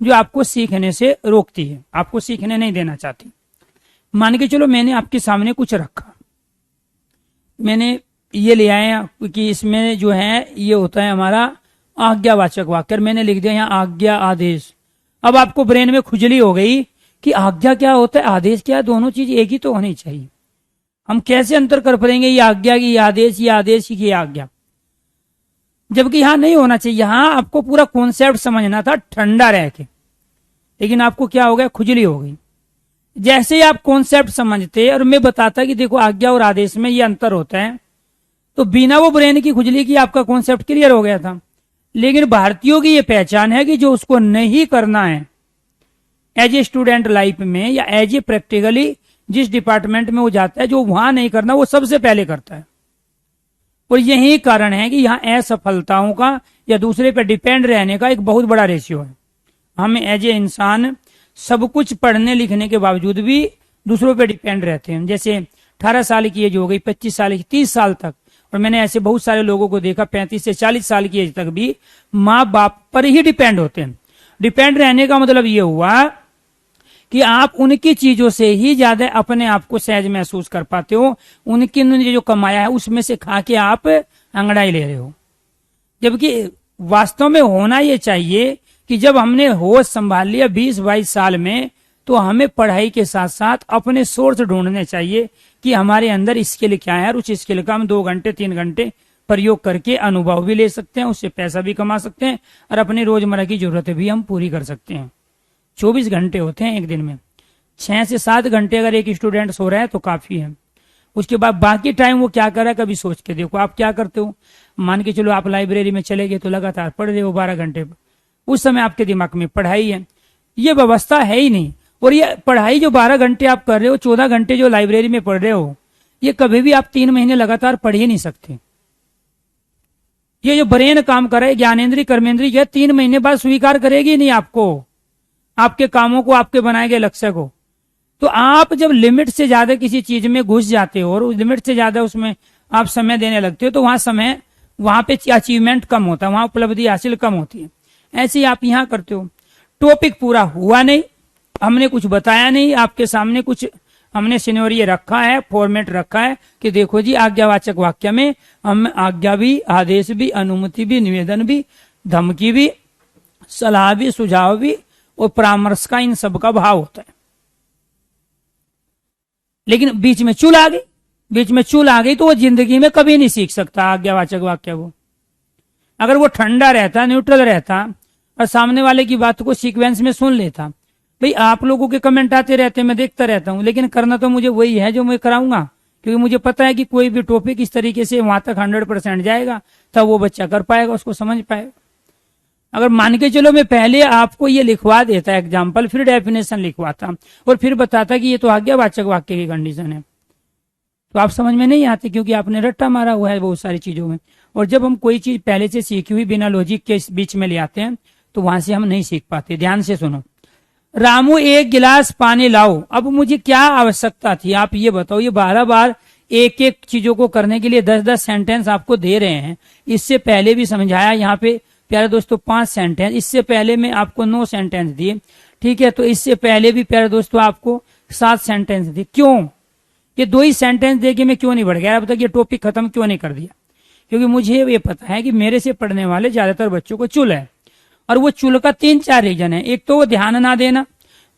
जो आपको सीखने से रोकती है, आपको सीखने नहीं देना चाहती। मान के चलो मैंने आपके सामने कुछ रखा, मैंने ये ले आया कि इसमें जो है ये होता है हमारा आज्ञावाचक वाक्य, मैंने लिख दिया यहाँ आज्ञा आदेश। अब आपको ब्रेन में खुजली हो गई कि आज्ञा क्या होता है, आदेश क्या है, दोनों चीज एक ही तो होनी चाहिए। हम कैसे अंतर कर पाएंगे, ये आज्ञा की आदेश, ये आदेश की आज्ञा, जबकि यहां नहीं होना चाहिए। यहां आपको पूरा कॉन्सेप्ट समझना था ठंडा रह के, लेकिन आपको क्या हो गया, खुजली हो गई। जैसे ही आप कॉन्सेप्ट समझते और मैं बताता कि देखो आज्ञा और आदेश में ये अंतर होता है, तो बिना वो ब्रेन की खुजली की आपका कॉन्सेप्ट क्लियर हो गया था। लेकिन भारतीयों की ये पहचान है कि जो उसको नहीं करना है एज ए स्टूडेंट लाइफ में या एज ए प्रैक्टिकली जिस डिपार्टमेंट में वो जाता है, जो वहां नहीं करना वो सबसे पहले करता है। और यही कारण है कि यहाँ असफलताओं का या दूसरे पर डिपेंड रहने का एक बहुत बड़ा रेशियो है। हम एज ए इंसान सब कुछ पढ़ने लिखने के बावजूद भी दूसरों पे डिपेंड रहते हैं। जैसे 18 साल की एज हो गई, 25 साल की, 30 साल तक, और मैंने ऐसे बहुत सारे लोगों को देखा 35 से 40 साल की एज तक भी माँ बाप पर ही डिपेंड होते हैं। डिपेंड रहने का मतलब ये हुआ कि आप उनकी चीजों से ही ज्यादा अपने आप को सहज महसूस कर पाते हो। उनकी उन्होंने जो कमाया है उसमें से खा के आप अंगड़ाई ले रहे हो, जबकि वास्तव में होना ये चाहिए कि जब हमने होश संभाल लिया 20-22 साल में, तो हमें पढ़ाई के साथ साथ अपने सोर्स ढूंढने चाहिए कि हमारे अंदर स्किल क्या है, और उस स्किल का हम 2 घंटे 3 घंटे प्रयोग करके अनुभव भी ले सकते हैं, उससे पैसा भी कमा सकते हैं और अपनी रोजमर्रा की जरूरतें भी हम पूरी कर सकते हैं। 24 घंटे होते हैं एक दिन में, 6 से 7 घंटे अगर एक स्टूडेंट सो रहा है तो काफी है। उसके बाद बाकी टाइम वो क्या कर रहा है कभी सोच के देखो। आप क्या करते हो, मान के चलो आप लाइब्रेरी में चले गए तो लगातार पढ़ रहे हो 12 घंटे, उस समय आपके दिमाग में पढ़ाई है, ये व्यवस्था है ही नहीं। और ये पढ़ाई जो 12 घंटे आप कर रहे हो, 14 घंटे जो लाइब्रेरी में पढ़ रहे हो, ये कभी भी आप 3 महीने लगातार पढ़ ही नहीं सकते। ये जो ब्रेन काम कर रहा है, ज्ञानेंद्री कर्मेंद्री, ये 3 महीने बाद स्वीकार करेगी नहीं आपको, आपके कामों को, आपके बनाए गए लक्ष्य को। तो आप जब लिमिट से ज्यादा किसी चीज में घुस जाते हो और उस लिमिट से ज्यादा उसमें आप समय देने लगते हो, तो वहां पे अचीवमेंट कम होता है, वहां उपलब्धि हासिल कम होती है। ऐसे ही आप यहाँ करते हो, टॉपिक पूरा हुआ नहीं, हमने कुछ बताया नहीं, आपके सामने कुछ हमने सिनेरियो रखा है, फॉर्मेट रखा है कि देखो जी आज्ञावाचक वाक्य में हम आज्ञा भी, आदेश भी, अनुमति भी, निवेदन भी, धमकी भी, सलाह भी, सुझाव भी और परामर्श का, इन सब का भाव होता है। लेकिन बीच में चूल आ गई तो वो जिंदगी में कभी नहीं सीख सकता आज्ञावाचक वाक्य को। अगर वो ठंडा रहता, न्यूट्रल रहता और सामने वाले की बात को सीक्वेंस में सुन लेता। भाई आप लोगों के कमेंट आते रहते हैं, मैं देखता रहता हूं, लेकिन करना तो मुझे वही है जो मैं कराऊंगा, क्योंकि मुझे पता है कि कोई भी टॉपिक इस तरीके से वहां तक 100% जाएगा तब वो बच्चा कर पाएगा, उसको समझ पाएगा। अगर मान के चलो मैं पहले आपको ये लिखवा देता एग्जाम्पल, फिर डेफिनेशन लिखवाता और फिर बताता कि ये तो आज्ञावाचक वाक्य की कंडीशन है, तो आप समझ में नहीं आते, क्योंकि आपने रट्टा मारा हुआ है बहुत सारी चीजों में। और जब हम कोई चीज पहले से सीखी हुई बिना लॉजिक के बीच में ले आते हैं तो वहां से हम नहीं सीख पाते। ध्यान से सुनो, रामू 1 गिलास पानी लाओ। अब मुझे क्या आवश्यकता थी, आप ये बताओ। ये 12 बार एक एक चीजों को करने के लिए 10-10 सेंटेंस आपको दे रहे हैं। इससे पहले भी समझाया, यहाँ पे प्यारे दोस्तों 5 सेंटेंस, इससे पहले मैं आपको 9 सेंटेंस दिए, ठीक है। तो इससे पहले भी प्यारे दोस्तों आपको 7 सेंटेंस दिए। क्यों ये 2 ही सेंटेंस दे के मैं क्यों नहीं बढ़ गया? अब तक ये टॉपिक खत्म क्यों नहीं कर दिया? क्योंकि मुझे ये पता है कि मेरे से पढ़ने वाले ज्यादातर बच्चों को चुल है, और वो चुल का 3-4 रीजन है। एक तो वो ध्यान ना देना,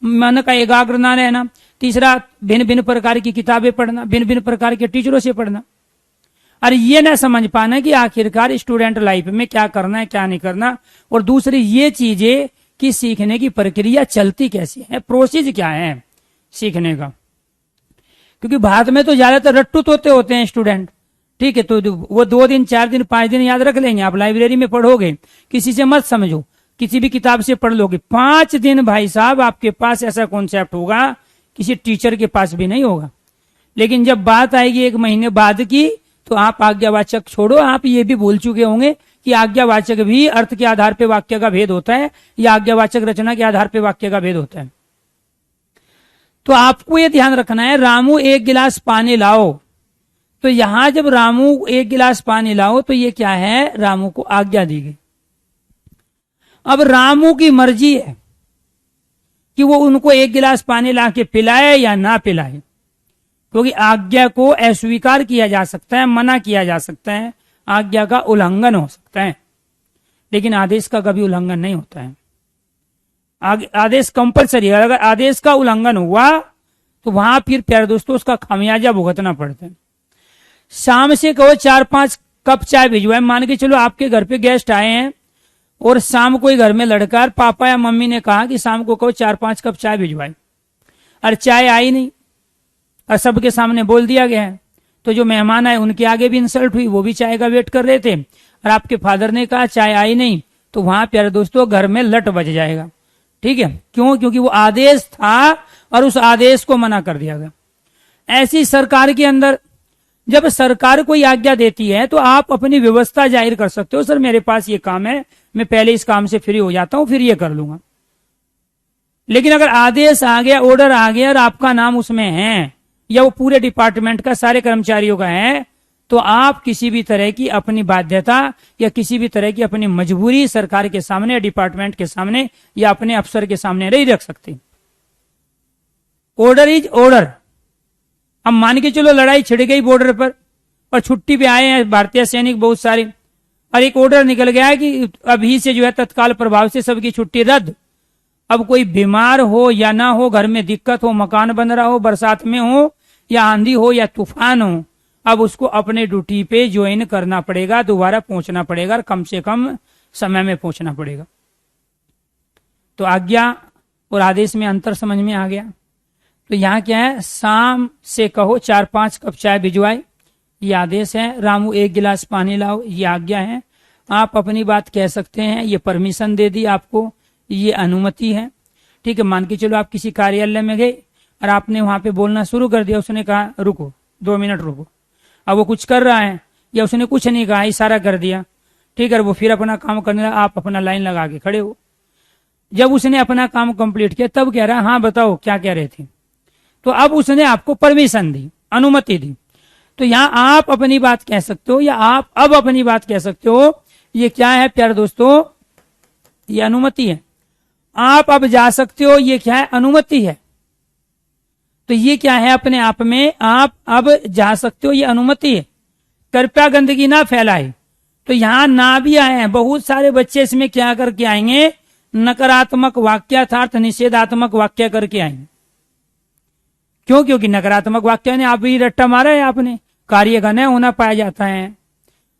मन का एकाग्र ना रहना, तीसरा भिन्न भिन्न प्रकार की किताबें पढ़ना, भिन्न भिन्न प्रकार के टीचरों से पढ़ना, और ये ना समझ पाना कि आखिरकार स्टूडेंट लाइफ में क्या करना है क्या नहीं करना, और दूसरी ये चीजें कि सीखने की प्रक्रिया चलती कैसी है, प्रोसेस क्या है सीखने का। क्योंकि भारत में तो ज्यादातर रट्टू तोते होते हैं स्टूडेंट, ठीक है। तो वो 2 दिन 4 दिन 5 दिन याद रख लेंगे, आप लाइब्रेरी में पढ़ोगे, किसी से मत समझो, किसी भी किताब से पढ़ लोगे, 5 दिन भाई साहब आपके पास ऐसा कॉन्सेप्ट होगा किसी टीचर के पास भी नहीं होगा। लेकिन जब बात आएगी 1 महीने बाद की, तो आप आज्ञावाचक छोड़ो, आप ये भी भूल चुके होंगे कि आज्ञावाचक भी अर्थ के आधार पर वाक्य का भेद होता है या आज्ञावाचक रचना के आधार पर वाक्य का भेद होता है। तो आपको ये ध्यान रखना है, रामू 1 गिलास पानी लाओ। तो यहां जब रामू 1 गिलास पानी लाओ तो ये क्या है, रामू को आज्ञा दी गई। अब रामू की मर्जी है कि वो उनको 1 गिलास पानी ला के पिलाए या ना पिलाए, क्योंकि आज्ञा को अस्वीकार किया जा सकता है, मना किया जा सकता है, आज्ञा का उल्लंघन हो सकता है, लेकिन आदेश का कभी उल्लंघन नहीं होता है। आदेश कंपलसरी है। अगर आदेश का उल्लंघन हुआ तो वहां फिर प्यारे दोस्तों उसका खामियाजा भुगतना पड़ता है। शाम से कहो 4-5 कप चाय भिजवाए, मान के चलो आपके घर पे गेस्ट आए हैं और शाम को ही घर में लड़का पापा या मम्मी ने कहा कि शाम को कहो 4-5 कप चाय भिजवाए। और चाय आई नहीं और सबके सामने बोल दिया गया है, तो जो मेहमान आए उनके आगे भी इंसल्ट हुई, वो भी चाय का वेट कर रहे थे और आपके फादर ने कहा चाय आई नहीं, तो वहां प्यारे दोस्तों घर में लट बज जाएगा। ठीक है, क्यों? क्योंकि वो आदेश था और उस आदेश को मना कर दिया गया। ऐसी सरकार के अंदर जब सरकार कोई आज्ञा देती है तो आप अपनी व्यवस्था जाहिर कर सकते हो, सर मेरे पास ये काम है, मैं पहले इस काम से फ्री हो जाता हूं, फिर ये कर लूंगा। लेकिन अगर आदेश आ गया, ऑर्डर आ गया और आपका नाम उसमें है या वो पूरे डिपार्टमेंट का, सारे कर्मचारियों का है, तो आप किसी भी तरह की अपनी बाध्यता या किसी भी तरह की अपनी मजबूरी सरकार के सामने या डिपार्टमेंट के सामने या अपने अफसर के सामने नहीं रख सकते। Order is order. अब मान के चलो लड़ाई छिड़ गई बॉर्डर पर और छुट्टी पे आए हैं भारतीय सैनिक बहुत सारे, और एक ऑर्डर निकल गया है कि अभी से जो है तत्काल प्रभाव से सबकी छुट्टी रद्द। अब कोई बीमार हो या ना हो, घर में दिक्कत हो, मकान बन रहा हो, बरसात में हो या आंधी हो या तूफान हो, अब उसको अपने ड्यूटी पे ज्वाइन करना पड़ेगा, दोबारा पहुंचना पड़ेगा और कम से कम समय में पहुंचना पड़ेगा। तो आज्ञा और आदेश में अंतर समझ में आ गया। तो यहाँ क्या है, शाम से कहो 4-5 कप चाय भिजवाए, ये आदेश है। रामू 1 गिलास पानी लाओ, ये आज्ञा है। आप अपनी बात कह सकते हैं, ये परमिशन दे दी आपको, ये अनुमति है। ठीक है, मान के चलो आप किसी कार्यालय में गए और आपने वहां पे बोलना शुरू कर दिया, उसने कहा रुको 2 मिनट रुको, अब वो कुछ कर रहा है या उसने कुछ नहीं कहा, इशारा कर दिया, ठीक है, वो फिर अपना काम करने लगा, आप अपना लाइन लगा के खड़े हो। जब उसने अपना काम कंप्लीट किया तब कह रहा हाँ बताओ क्या कह रहे थे, तो अब उसने आपको परमिशन दी, अनुमति दी। तो यहाँ आप अपनी बात कह सकते हो या आप अब अपनी बात कह सकते हो। ये क्या है प्यारे दोस्तों, ये अनुमति है। आप अब जा सकते हो, ये क्या है, अनुमति है। तो ये क्या है, अपने आप में आप अब जा सकते हो, ये अनुमति है। कृपया गंदगी ना फैलाए, तो यहाँ ना भी आए हैं बहुत सारे बच्चे, इसमें क्या करके आएंगे, नकारात्मक वाक्य अर्थात निषेधात्मक वाक्य करके आएंगे। क्यों? क्योंकि नकारात्मक वाक्य ने आप ही रट्टा मारा है, आपने कार्य का न होना पाया जाता है,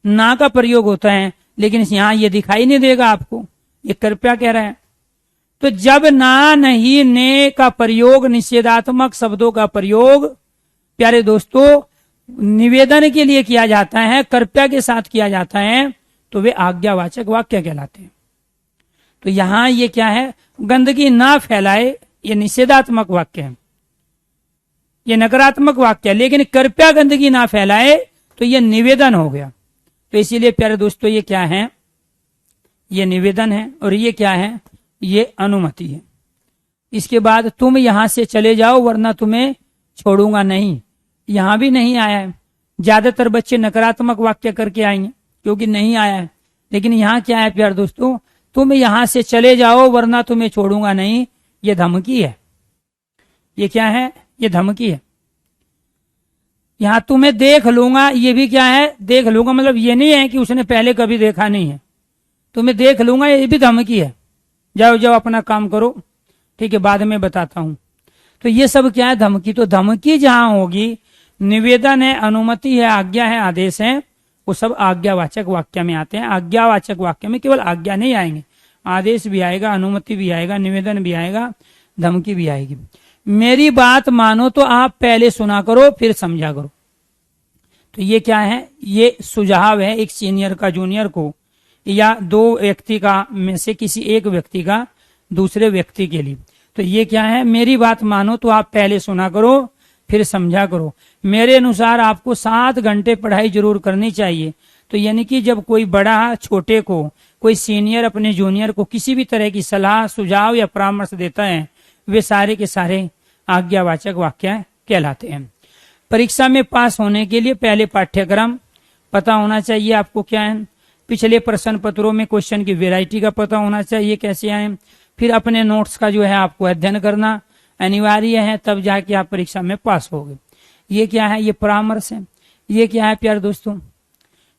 ना का प्रयोग होता है, लेकिन यहाँ ये दिखाई नहीं देगा आपको, ये कृपया कह रहा है। तो जब ना, नहीं, ने का प्रयोग, निषेधात्मक शब्दों का प्रयोग प्यारे दोस्तों निवेदन के लिए किया जाता है, कृपया के साथ किया जाता है, तो वे आज्ञावाचक वाक्य कहलाते हैं। तो यहाँ ये क्या है, गंदगी ना फैलाए, ये निषेधात्मक वाक्य है, ये नकारात्मक वाक्य है। लेकिन कृपया गंदगी ना फैलाए तो ये निवेदन हो गया। तो इसीलिए प्यारे दोस्तों ये क्या है, ये निवेदन है और ये क्या है, ये अनुमति है। इसके बाद तुम यहां से चले जाओ वरना तुम्हें छोड़ूंगा नहीं, यहां भी नहीं आया है। ज्यादातर बच्चे नकारात्मक वाक्य करके आएंगे क्योंकि नहीं आया है, लेकिन यहाँ क्या है प्यारे दोस्तों, तुम यहां से चले जाओ वरना तुम्हें छोड़ूंगा नहीं, ये धमकी है। ये क्या है, ये धमकी है। यहां तुम्हें देख लूंगा, ये भी क्या है, देख लूंगा, मतलब ये नहीं है कि उसने पहले कभी देखा नहीं है, तुम्हें देख लूंगा, ये भी धमकी है। जाओ जाओ अपना काम करो, ठीक है, बाद में बताता हूं। तो ये सब क्या है, धमकी। तो धमकी जहां होगी, निवेदन है, अनुमति है, आज्ञा है, आदेश है, वो सब आज्ञावाचक वाक्य में आते हैं। आज्ञावाचक वाक्य में केवल आज्ञा नहीं आएंगे, आदेश भी आएगा, अनुमति भी आएगा, निवेदन भी आएगा, धमकी भी आएगी। मेरी बात मानो तो आप पहले सुना करो फिर समझा करो। तो ये क्या है, ये सुझाव है एक सीनियर का जूनियर को या 2 व्यक्ति का में से किसी एक व्यक्ति का दूसरे व्यक्ति के लिए। तो ये क्या है, मेरी बात मानो तो आप पहले सुना करो फिर समझा करो। मेरे अनुसार आपको 7 घंटे पढ़ाई जरूर करनी चाहिए। तो यानी कि जब कोई बड़ा छोटे को, कोई सीनियर अपने जूनियर को किसी भी तरह की सलाह, सुझाव या परामर्श देता है, वे सारे के सारे आज्ञावाचक वाक्य कहलाते हैं। परीक्षा में पास होने के लिए पहले पाठ्यक्रम पता होना चाहिए आपको क्या है, पिछले प्रश्न पत्रों में क्वेश्चन की वैरायटी का पता होना चाहिए कैसे आए, फिर अपने नोट्स का जो है आपको अध्ययन करना अनिवार्य है, तब जाके आप परीक्षा में पास होगे। ये क्या है, ये परामर्श है। ये क्या है प्यारे दोस्तों,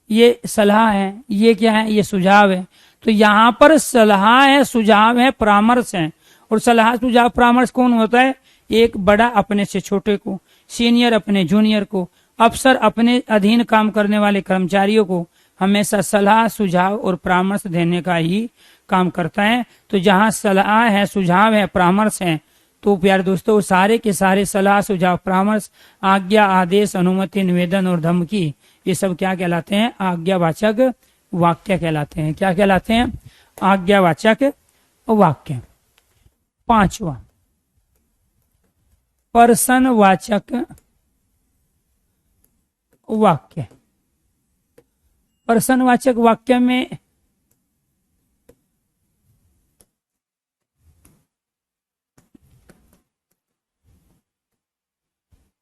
ये सलाह है। ये क्या है, ये सुझाव है। तो यहाँ पर सलाह है, सुझाव है, परामर्श है। और सलाह, सुझाव, परामर्श कौन होता है, एक बड़ा अपने से छोटे को, सीनियर अपने जूनियर को, अफसर अपने अधीन काम करने वाले कर्मचारियों को हमेशा सलाह, सुझाव और परामर्श देने का ही काम करता है। तो जहाँ सलाह है, सुझाव है, परामर्श है, तो प्यारे दोस्तों सारे के सारे सलाह सुझाव परामर्श आज्ञा आदेश अनुमति निवेदन और धमकी ये सब क्या कहलाते हैं? आज्ञावाचक वाक्य कहलाते हैं। क्या कहलाते हैं? आज्ञावाचक वाक्य। पांचवा प्रश्नवाचक वाक्य। प्रश्नवाचक वाक्य में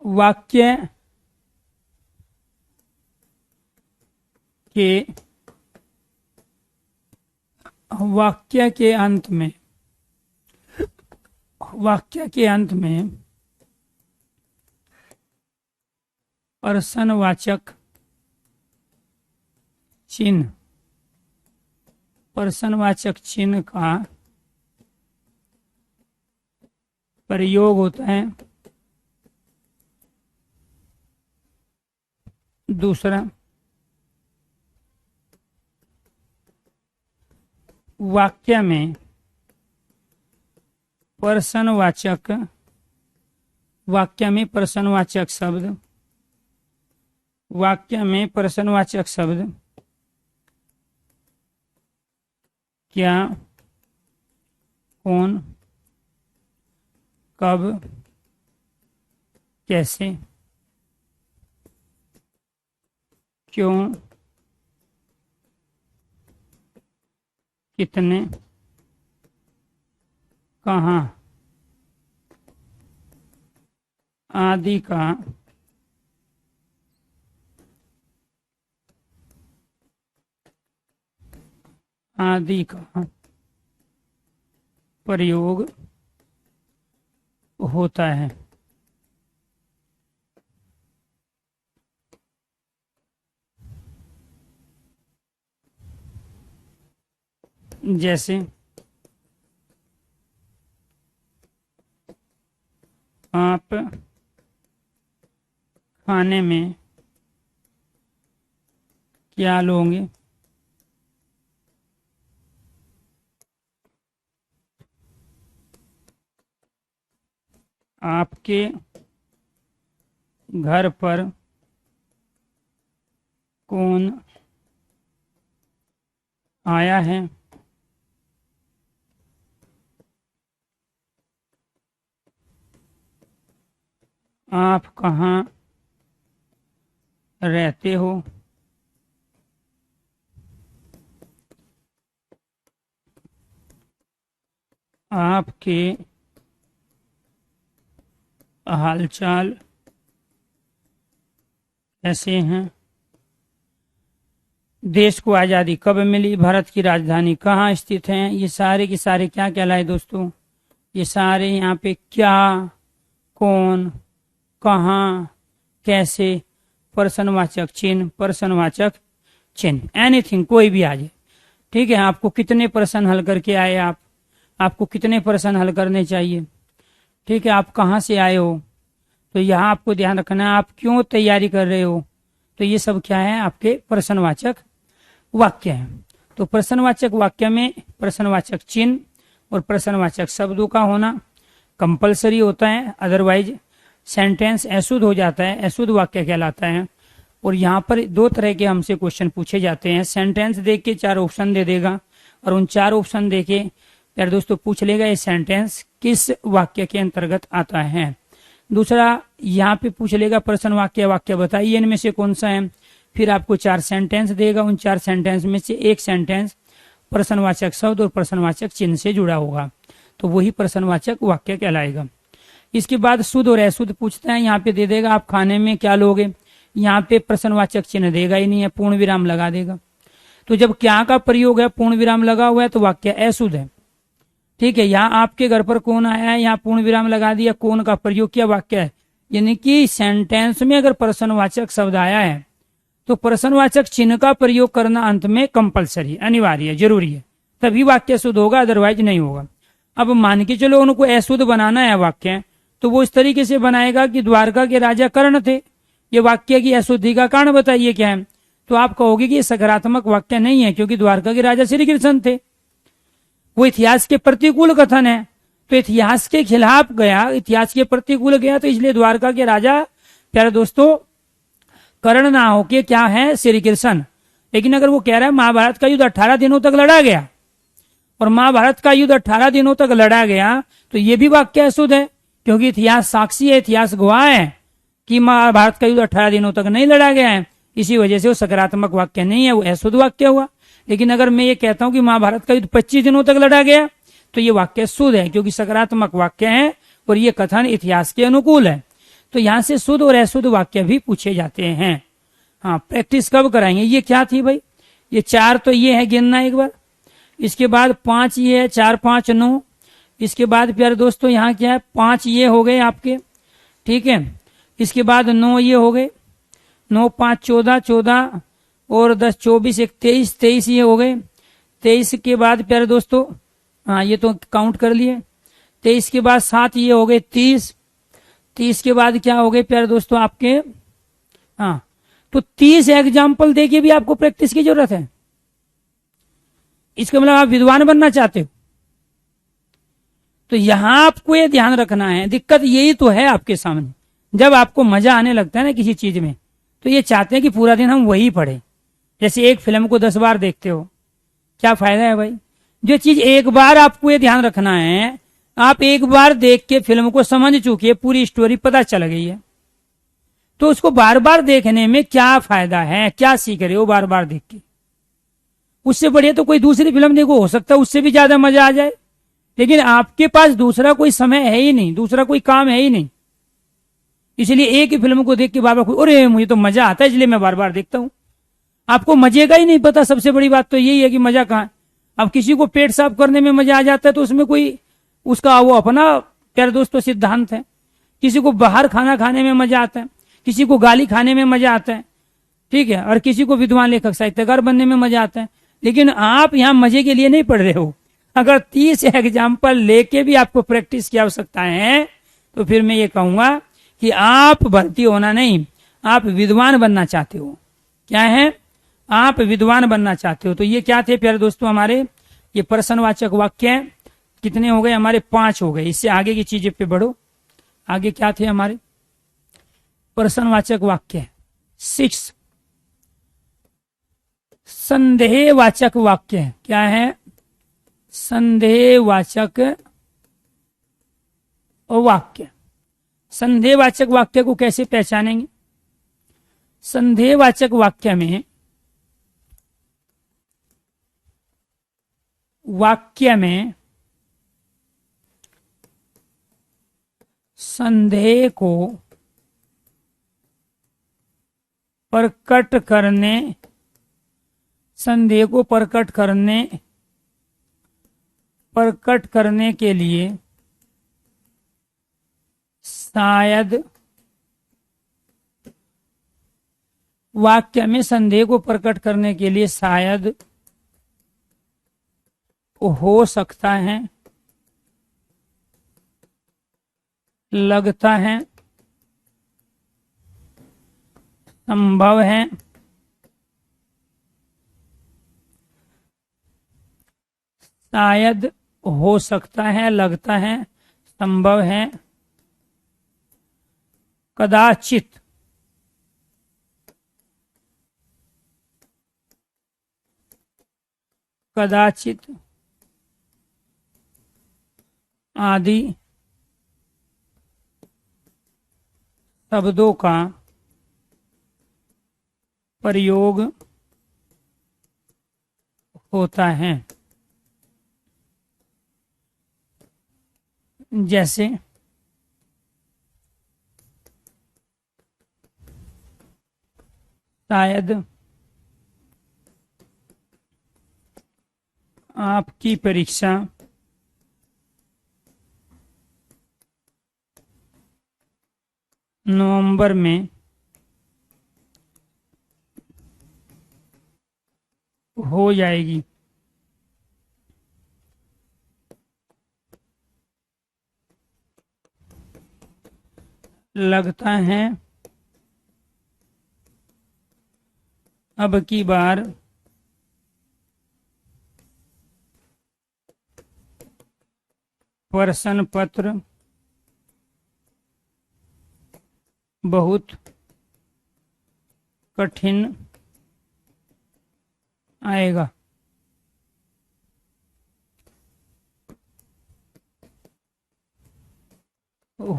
वाक्य के अंत में प्रश्नवाचक चिन्ह का प्रयोग होता है। दूसरा वाक्य में प्रश्नवाचक शब्द क्या, कौन, कब, कैसे, क्यों, कितने, कहाँ आदि का प्रयोग होता है। जैसे आप खाने में क्या लोगे? आपके घर पर कौन आया है? आप कहाँ रहते हो? आपके हालचाल कैसे हैं? देश को आज़ादी कब मिली? भारत की राजधानी कहाँ स्थित है? ये सारे के सारे क्या कहलाए दोस्तों? ये सारे यहाँ पे क्या, कौन, कहाँ, कैसे, प्रश्नवाचक चिन्ह एनीथिंग कोई भी आ जाए। ठीक है, आपको कितने प्रश्न हल करके आए? आपको कितने प्रश्न हल करने चाहिए? ठीक है, आप कहाँ से आए हो? तो यहाँ आपको ध्यान रखना है, आप क्यों तैयारी कर रहे हो? तो ये सब क्या है? आपके प्रश्नवाचक वाक्य है। तो प्रश्नवाचक वाक्य में प्रश्नवाचक चिन्ह और प्रश्नवाचक शब्दों का होना कंपलसरी होता है, अदरवाइज सेंटेंस अशुद्ध हो जाता है, अशुद्ध वाक्य कहलाता है। और यहाँ पर दो तरह के हमसे क्वेश्चन पूछे जाते हैं। सेंटेंस देख के 4 ऑप्शन दे देगा और उन 4 ऑप्शन दे के यार दोस्तों पूछ लेगा ये सेंटेंस किस वाक्य के अंतर्गत आता है। दूसरा यहाँ पे पूछ लेगा प्रश्न वाक्य बताइए इनमें से कौन सा है। फिर आपको 4 सेंटेंस देगा, उन 4 सेंटेंस में से एक सेंटेंस प्रश्नवाचक शब्द और प्रश्नवाचक चिन्ह से जुड़ा होगा, तो वही प्रश्नवाचक वाक्य कहलाएगा। इसके बाद शुद्ध और अशुद्ध पूछता है। यहाँ पे दे देगा आप खाने में क्या लोगे, यहाँ पे प्रश्नवाचक चिन्ह देगा ही नहीं है, पूर्ण विराम लगा देगा। तो जब क्या का प्रयोग है, पूर्ण विराम लगा हुआ है, तो वाक्य अशुद्ध है। ठीक है, यहाँ आपके घर पर कौन आया है, यहाँ पूर्ण विराम लगा दिया, कौन का प्रयोग किया, वाक्य है। यानी कि सेंटेंस में अगर प्रश्नवाचक शब्द आया है तो प्रश्नवाचक चिन्ह का प्रयोग करना अंत में कंपलसरी, अनिवार्य है, जरूरी है, तभी वाक्य शुद्ध होगा, अदरवाइज नहीं होगा। अब मान के चलो उनको अशुद्ध बनाना है वाक्य, तो वो इस तरीके से बनाएगा कि द्वारका के राजा कर्ण थे, ये वाक्य की अशुद्धि का कारण बताइए क्या है। तो आप कहोगे कि ये सकारात्मक वाक्य नहीं है, क्योंकि द्वारका के राजा श्री कृष्ण थे, वो इतिहास के प्रतिकूल कथन है। तो इतिहास के खिलाफ गया, इतिहास के प्रतिकूल गया, तो इसलिए द्वारका के राजा प्यारे दोस्तों कर्ण ना होके क्या है, श्री कृष्ण। लेकिन अगर वो कह रहा है महाभारत का युद्ध 18 दिनों तक लड़ा गया और महाभारत का युद्ध 18 दिनों तक लड़ा गया, तो ये भी वाक्य अशुद्ध है, क्योंकि इतिहास साक्षी है, इतिहास गवाह है कि महाभारत का युद्ध 18 दिनों तक नहीं लड़ा गया है। इसी वजह से वो सकारात्मक वाक्य नहीं है, वो अशुद्ध वाक्य हुआ। लेकिन अगर मैं ये कहता हूं कि महाभारत का युद्ध 25 दिनों तक लड़ा गया, तो ये वाक्य शुद्ध है, क्योंकि सकारात्मक वाक्य है और ये कथन इतिहास के अनुकूल है। तो यहाँ से शुद्ध और अशुद्ध वाक्य भी पूछे जाते हैं। हाँ, प्रैक्टिस कब कराएंगे? ये क्या थी भाई? ये 4 तो ये है, गिनना एक बार। इसके बाद 5 ये है, 4 5 9। इसके बाद प्यारे दोस्तों यहाँ क्या है, 5 ये हो गए आपके, ठीक है। इसके बाद 9 ये हो गए, 9 5 14, 14 और 10 24 1 23, 23 ये हो गए। 23 के बाद प्यारे दोस्तों, हाँ ये तो काउंट कर लिए। 23 के बाद 7 ये हो गए, 30। 30 के बाद क्या हो गए प्यारे दोस्तों आपके, हाँ तो 30 एग्जाम्पल देके भी आपको प्रैक्टिस की जरूरत है। इसका मतलब आप विद्वान बनना चाहते हो, तो यहां आपको ये ध्यान रखना है। दिक्कत यही तो है आपके सामने, जब आपको मजा आने लगता है ना किसी चीज में, तो ये चाहते हैं कि पूरा दिन हम वही पढ़े। जैसे एक फिल्म को 10 बार देखते हो, क्या फायदा है भाई? जो चीज एक बार आपको ये ध्यान रखना है, आप एक बार देख के फिल्म को समझ चुके हैं, पूरी स्टोरी पता चल गई है, तो उसको बार बार देखने में क्या फायदा है? क्या सीख रहे हो बार बार देख के? उससे बढ़िया तो कोई दूसरी फिल्म देखो, हो सकता है उससे भी ज्यादा मजा आ जाए। लेकिन आपके पास दूसरा कोई समय है ही नहीं, दूसरा कोई काम है ही नहीं, इसलिए एक ही फिल्म को देख के बार बार अरे मुझे तो मजा आता है इसलिए मैं बार बार देखता हूं। आपको मजे का ही नहीं पता। सबसे बड़ी बात तो यही है कि मजा कहाँ है। अब किसी को पेट साफ करने में मजा आ जाता है, तो उसमें कोई उसका वो अपना प्यारे दोस्तों सिद्धांत है। किसी को बाहर खाना खाने में मजा आता है, किसी को गाली खाने में मजा आता है, ठीक है, और किसी को विद्वान लेखक साहित्यकार बनने में मजा आता है। लेकिन आप यहाँ मजे के लिए नहीं पढ़ रहे हो। अगर 30 एग्जाम्पल लेके भी आपको प्रैक्टिस की आवश्यकता है, तो फिर मैं ये कहूंगा कि आप भर्ती होना नहीं, आप विद्वान बनना चाहते हो। क्या है? आप विद्वान बनना चाहते हो। तो ये क्या थे प्यारे दोस्तों हमारे, ये प्रश्नवाचक वाक्य हैं। कितने हो गए हमारे? 5 हो गए। इससे आगे की चीजें पे बढ़ो। आगे क्या थे हमारे? प्रश्नवाचक वाक्य 6। संदेहवाचक वाक्य क्या है? संदेहवाचक वाक्य। संदेहवाचक वाक्य को कैसे पहचानेंगे? संदेहवाचक वाक्य में संदेह को प्रकट करने के लिए शायद वाक्य में संदेह को प्रकट करने के लिए शायद हो सकता है, लगता है, संभव है, शायद हो सकता है, लगता है, संभव है, कदाचित, आदि शब्दों का प्रयोग होता है। जैसे शायद आपकी परीक्षा नवंबर में हो जाएगी। लगता है अब की बार प्रश्न पत्र बहुत कठिन आएगा।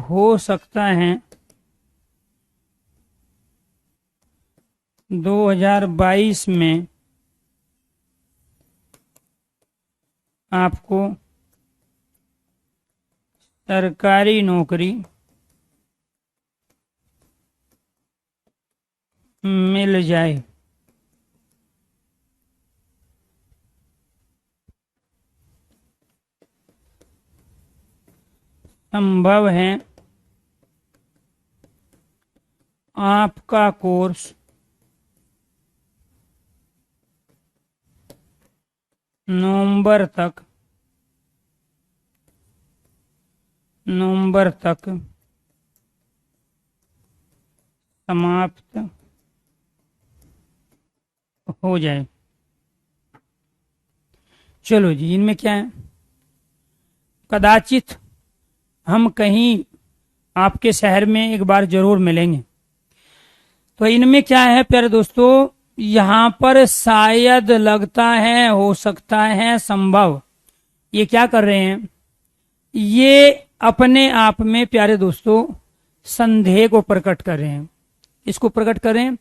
हो सकता है 2022 में आपको सरकारी नौकरी मिल जाए। संभव है आपका कोर्स नवंबर तक समाप्त हो जाए। चलो जी, इनमें क्या है, कदाचित हम कहीं आपके शहर में एक बार जरूर मिलेंगे। तो इनमें क्या है प्यारे दोस्तों, यहाँ पर शायद, लगता है, हो सकता है, संभव, ये क्या कर रहे हैं, ये अपने आप में प्यारे दोस्तों संदेह को प्रकट कर रहे हैं। इसको प्रकट कर रहे हैं,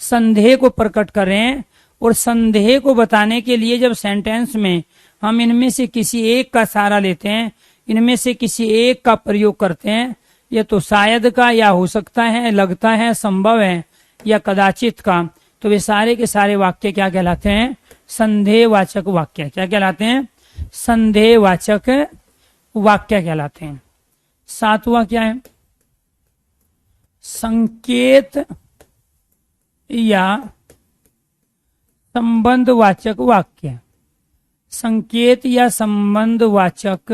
संदेह को प्रकट कर रहे हैं। और संदेह को बताने के लिए जब सेंटेंस में हम इनमें से किसी एक का सहारा लेते हैं, इनमें से किसी एक का प्रयोग करते हैं, या तो शायद का, या हो सकता है, लगता है, संभव है, या कदाचित का, तो वे सारे के सारे वाक्य क्या कहलाते हैं, संदेहवाचक वाक्य। क्या कहलाते हैं, संदेहवाचक वाक्य कहलाते हैं। सातवां क्या है, संकेत या संबंधवाचक वाक्य। संकेत या संबंधवाचक,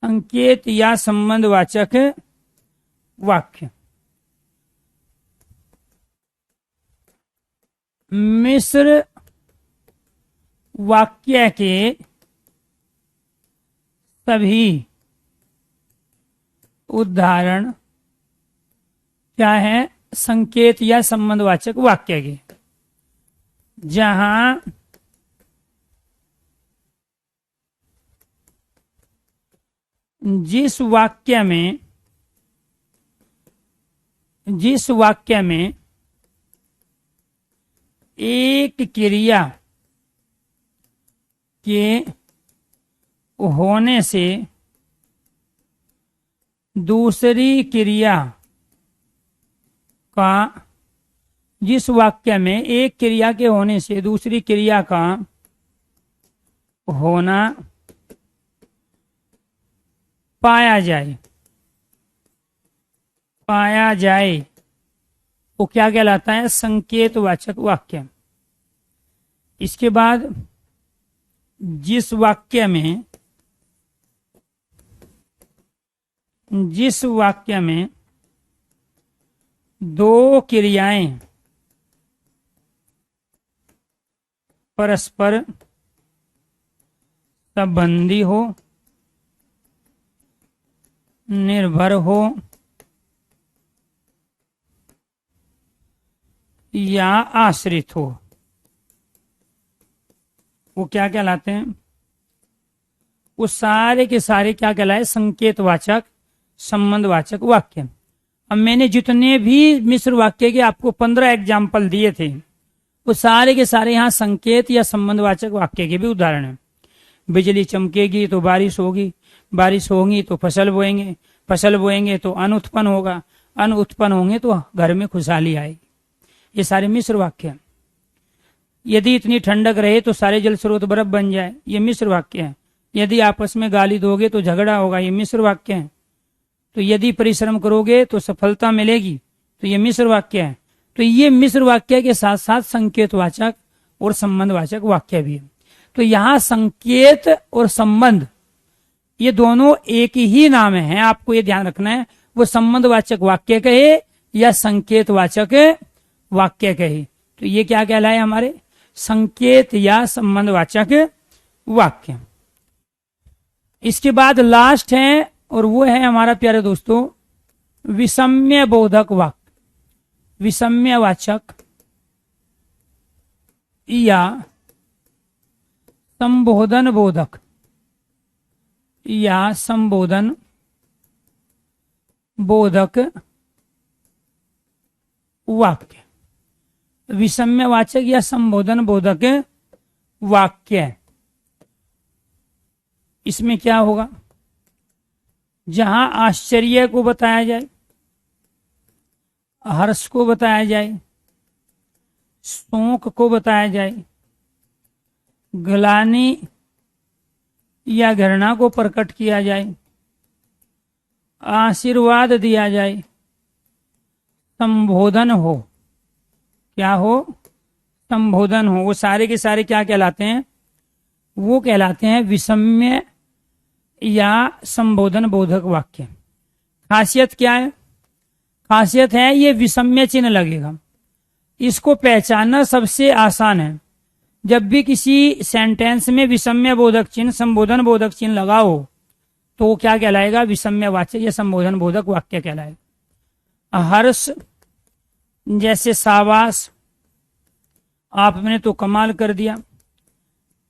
संकेत या संबंधवाचक वाक्य। मिश्र वाक्य के सभी उदाहरण क्या है, संकेत या संबंधवाचक वाक्य के। जहां जिस वाक्य में एक क्रिया के होने से दूसरी क्रिया का, जिस वाक्य में एक क्रिया के होने से दूसरी क्रिया का होना पाया जाए वो क्या कहलाता है, संकेतवाचक वाक्य। इसके बाद जिस वाक्य में दो क्रियाएं परस्पर संबंधी हो, निर्भर हो या आश्रित हो, वो क्या कहलाते हैं, वो सारे के सारे क्या कहलाए, संकेतवाचक संबंधवाचक वाक्य। अब मैंने जितने भी मिश्र वाक्य के आपको 15 एग्जाम्पल दिए थे, वो सारे के सारे यहाँ संकेत या संबंधवाचक वाक्य के भी उदाहरण हैं। बिजली चमकेगी तो बारिश होगी, बारिश होगी तो फसल बोएंगे, फसल बोएंगे तो अन्न उत्पन्न होगा, अन्न उत्पन्न होंगे तो घर में खुशहाली आएगी। ये सारे मिश्र वाक्य हैं। यदि इतनी ठंडक रहे तो सारे जल स्रोत बर्फ बन जाए, ये मिश्र वाक्य है। यदि आपस में गाली दोगे तो झगड़ा होगा, ये मिश्र वाक्य है। तो यदि परिश्रम करोगे तो सफलता मिलेगी, तो ये मिश्र वाक्य है। तो ये मिश्र वाक्य के साथ साथ संकेतवाचक और संबंधवाचक वाक्य भी है। तो यहाँ संकेत और संबंध ये दोनों एक ही नाम है, आपको ये ध्यान रखना है। वो संबंधवाचक वाक्य कहे या संकेतवाचक वाक्य कहे, तो ये क्या कहलाए हमारे, संकेत या संबंधवाचक वाक्य। इसके बाद लास्ट है और वो है हमारा प्यारे दोस्तों विषम्य बोधक वाक्य। विषम्यवाचक या संबोधन बोधक या संबोधन बोधक वाक्य। विषम्यवाचक या संबोधन बोधक वाक्य। इसमें क्या होगा, जहां आश्चर्य को बताया जाए, हर्ष को बताया जाए, शोक को बताया जाए, ग्लानि या घृणा को प्रकट किया जाए, आशीर्वाद दिया जाए, संबोधन हो, क्या हो, संबोधन हो, वो सारे के सारे क्या कहलाते हैं, वो कहलाते हैं विषम्य या संबोधन बोधक वाक्य। खासियत क्या है, खासियत है ये विषम्य चिन्ह लगेगा। इसको पहचानना सबसे आसान है। जब भी किसी सेंटेंस में विषम्य बोधक चिन्ह, संबोधन बोधक चिन्ह लगाओ तो वो क्या कहलाएगा, विषम्यवाचक या संबोधन बोधक वाक्य कहलाएगा। हर्ष जैसे शाबाश, आपने तो कमाल कर दिया,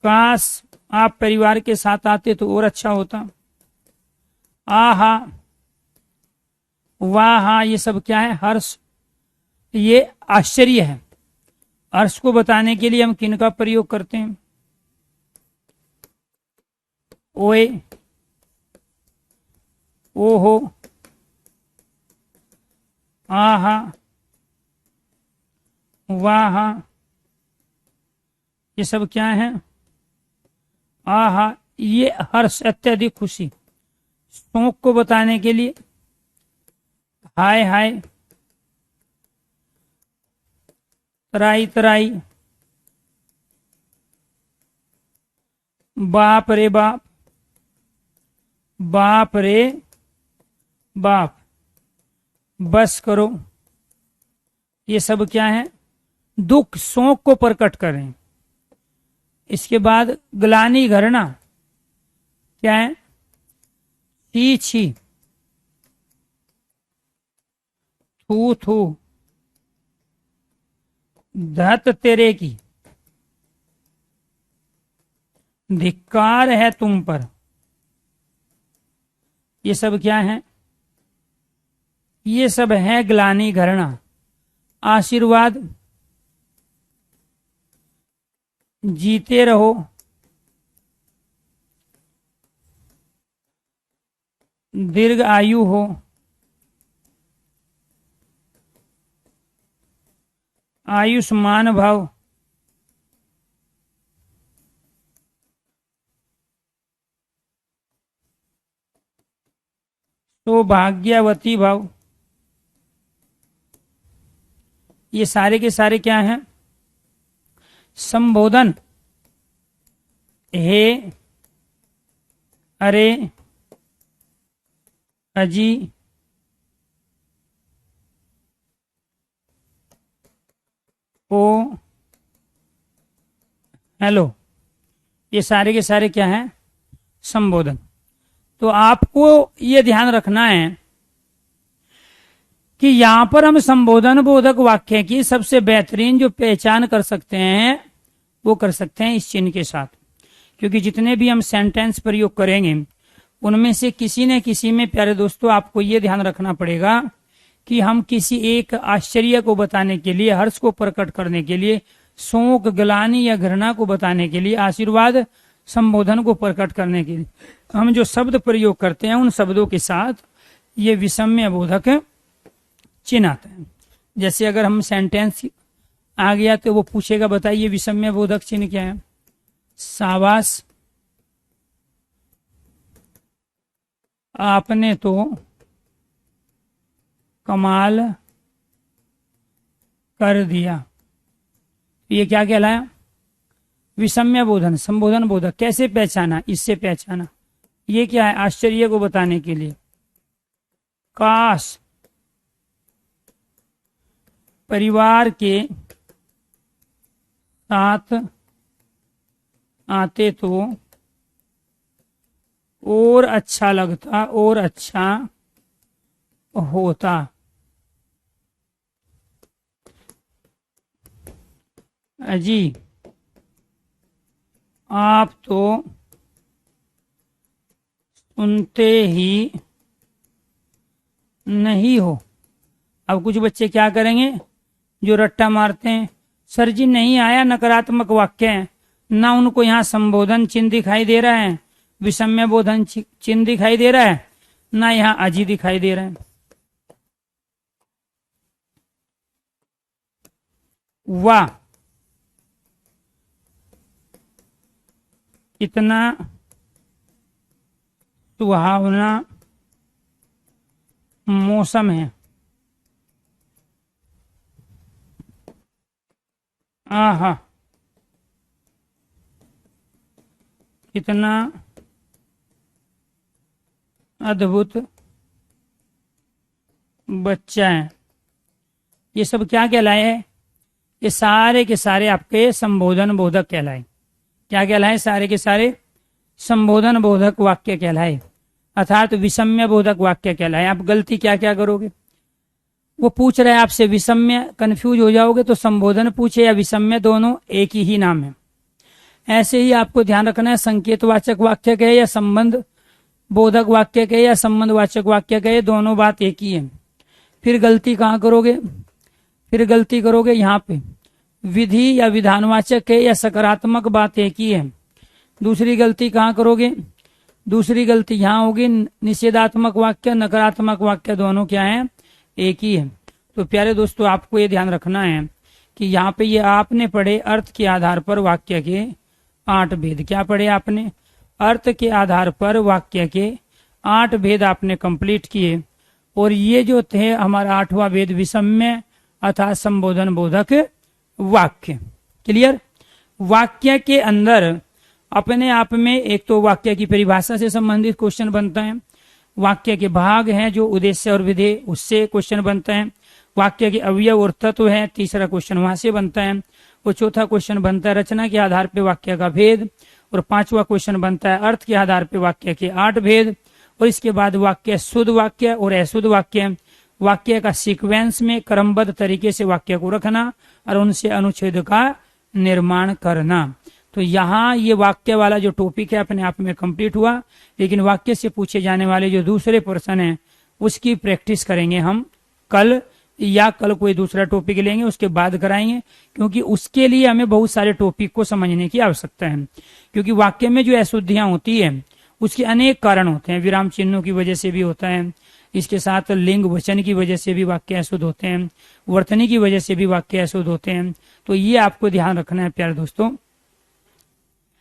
काश आप परिवार के साथ आते तो और अच्छा होता, आहा वाह, ये सब क्या है, हर्ष, ये आश्चर्य है। हर्ष को बताने के लिए हम किन का प्रयोग करते हैं, ओए, ओहो, आहा, वाह, ये सब क्या है, आहा, ये हर्ष, अत्यधिक खुशी। शोक को बताने के लिए हाय हाय, तराई तराई, बाप रे बाप, बाप रे बाप, बस करो, ये सब क्या है, दुख शोक को प्रकट करें। इसके बाद ग्लानि घृणा क्या है, छी छी, थू थू, धत तेरे की, धिक्कार है तुम पर, ये सब क्या है, ये सब है ग्लानि घृणा। आशीर्वाद, जीते रहो, दीर्घ आयु हो, आयुष्मान भव, सौभाग्यवती भव, ये सारे के सारे क्या हैं, संबोधन। हे, अरे, अजी, ओ, हेलो, ये सारे के सारे क्या हैं, संबोधन। तो आपको ये ध्यान रखना है कि यहां पर हम संबोधन बोधक वाक्य की सबसे बेहतरीन जो पहचान कर सकते हैं वो कर सकते हैं इस चिन्ह के साथ। क्योंकि जितने भी हम सेंटेंस प्रयोग करेंगे उनमें से किसी न किसी में प्यारे दोस्तों आपको ये ध्यान रखना पड़ेगा कि हम किसी एक आश्चर्य को बताने के लिए, हर्ष को प्रकट करने के लिए, शोक, ग्लानि या घृणा को बताने के लिए, आशीर्वाद, संबोधन को प्रकट करने के लिए हम जो शब्द प्रयोग करते हैं उन शब्दों के साथ ये विषम्य बोधक चिन्ह आता है। जैसे अगर हम सेंटेंस आ गया तो वो पूछेगा बताइए विषम्य बोधक चिन्ह क्या है, शाबाश, आपने तो कमाल कर दिया। ये क्या कहलाया, विषम्य बोधन, संबोधन बोधक। कैसे पहचाना, इससे पहचाना। ये क्या है, आश्चर्य को बताने के लिए। काश परिवार के साथ आते तो और अच्छा लगता, और अच्छा होता। अजी आप तो सुनते ही नहीं हो। अब कुछ बच्चे क्या करेंगे जो रट्टा मारते हैं, सर जी नहीं आया नकारात्मक वाक्य है, ना उनको यहाँ संबोधन चिन्ह दिखाई दे रहा है, विषम्य बोधन चिन्ह दिखाई दे रहा है, ना यहाँ अजी दिखाई दे रहा है। वाह कितना सुहावना मौसम है। आहा कितना अद्भुत बच्चा है। ये सब क्या कहलाए है? ये सारे के सारे आपके संबोधन बोधक कहलाए। क्या कहलाए? सारे के सारे संबोधन बोधक वाक्य कहलाए, अर्थात विषम्य बोधक वाक्य कहलाए। आप गलती क्या क्या करोगे, वो पूछ रहे हैं आपसे विषम्य, कंफ्यूज हो जाओगे तो संबोधन पूछे या विषम्य, दोनों एक ही नाम है। ऐसे ही आपको ध्यान रखना है संकेतवाचक वाक्य कहे या संबंध बोधक वाक्य कहे या संबंधवाचक वाक्य कहे, दोनों बात एक ही है। फिर गलती कहाँ करोगे? फिर गलती करोगे यहाँ पे विधि या विधानवाचक है या सकारात्मक बात एक ही है। दूसरी गलती कहाँ करोगे? दूसरी गलती यहाँ होगी निषेधात्मक वाक्य नकारात्मक वाक्य, दोनों क्या है? एक ही है। तो प्यारे दोस्तों आपको ये ध्यान रखना है कि यहाँ पे ये आपने पढ़े अर्थ के आधार पर वाक्य के 8 भेद। क्या पढ़े आपने? अर्थ के आधार पर वाक्य के 8 भेद आपने कंप्लीट किए। और ये जो थे हमारा 8वां भेद विषम्य अर्थात संबोधन बोधक वाक्य। क्लियर? वाक्य के अंदर अपने आप में एक तो वाक्य की परिभाषा से संबंधित क्वेश्चन बनता है, वाक्य के भाग हैं जो उद्देश्य और विधेय, उससे क्वेश्चन बनता है, वाक्य के अवयव और तत्व है, तीसरा क्वेश्चन वहां से बनता है, और चौथा क्वेश्चन बनता है रचना के आधार पर वाक्य का भेद, और 5वां क्वेश्चन बनता है अर्थ के आधार पर वाक्य के 8 भेद। और इसके बाद वाक्य शुद्ध वाक्य और अशुद्ध वाक्य, वाक्य का सीक्वेंस में क्रमबद्ध तरीके से वाक्य को रखना और उनसे अनुच्छेद का निर्माण करना। तो यहाँ ये वाक्य वाला जो टॉपिक है अपने आप में कंप्लीट हुआ, लेकिन वाक्य से पूछे जाने वाले जो दूसरे प्रश्न हैं उसकी प्रैक्टिस करेंगे हम कल, या कल कोई दूसरा टॉपिक लेंगे उसके बाद कराएंगे, क्योंकि उसके लिए हमें बहुत सारे टॉपिक को समझने की आवश्यकता है। क्योंकि वाक्य में जो अशुद्धियां होती है उसके अनेक कारण होते हैं, विराम चिन्हों की वजह से भी होता है, इसके साथ लिंग वचन की वजह से भी वाक्य अशुद्ध होते हैं, वर्तनी की वजह से भी वाक्य अशुद्ध होते हैं। तो ये आपको ध्यान रखना है प्यारे दोस्तों।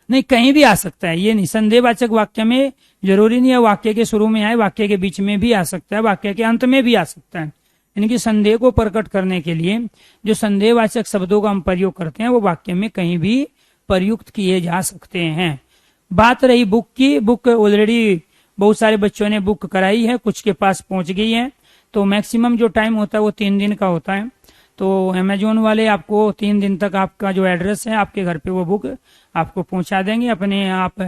नहीं कहीं भी आ सकता है, ये निसंदेहवाचक वाक्य में जरूरी नहीं है वाक्य के शुरू में आए, वाक्य के बीच में भी आ सकता है, वाक्य के अंत में भी आ सकता है। इनकी संदेह को प्रकट करने के लिए जो संदेहवाचक शब्दों का हम प्रयोग करते हैं वो वाक्य में कहीं भी प्रयुक्त किए जा सकते हैं। बात रही बुक की, बुक ऑलरेडी बहुत सारे बच्चों ने बुक कराई है, कुछ के पास पहुंच गई है। तो मैक्सिमम जो टाइम होता है वो 3 दिन का होता है। तो अमेजोन वाले आपको 3 दिन तक आपका जो एड्रेस है आपके घर पे वो बुक आपको पहुंचा देंगे। अपने आप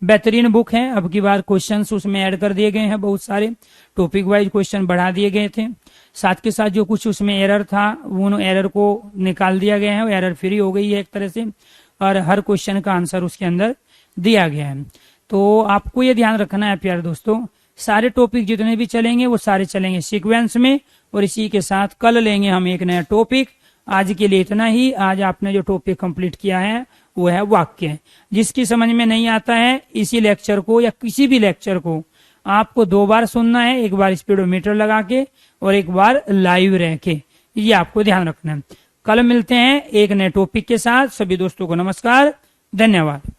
बेहतरीन बुक है। अब की बार क्वेश्चंस उसमें ऐड कर दिए गए हैं, बहुत सारे टॉपिक वाइज क्वेश्चन बढ़ा दिए गए थे। साथ के साथ जो कुछ उसमें एरर था वो एरर को निकाल दिया गया है, वो एरर फ्री हो गई है एक तरह से, और हर क्वेश्चन का आंसर उसके अंदर दिया गया है। तो आपको ये ध्यान रखना है प्यारे दोस्तों, सारे टॉपिक जितने भी चलेंगे वो सारे चलेंगे सीक्वेंस में, और इसी के साथ कल लेंगे हम एक नया टॉपिक। आज के लिए इतना ही। आज आपने जो टॉपिक कंप्लीट किया है वो है वाक्य। जिसकी समझ में नहीं आता है इसी लेक्चर को या किसी भी लेक्चर को आपको 2 बार सुनना है, एक बार स्पीडोमीटर लगा के और एक बार लाइव रह के, ये आपको ध्यान रखना है। कल मिलते हैं एक नए टॉपिक के साथ। सभी दोस्तों को नमस्कार, धन्यवाद।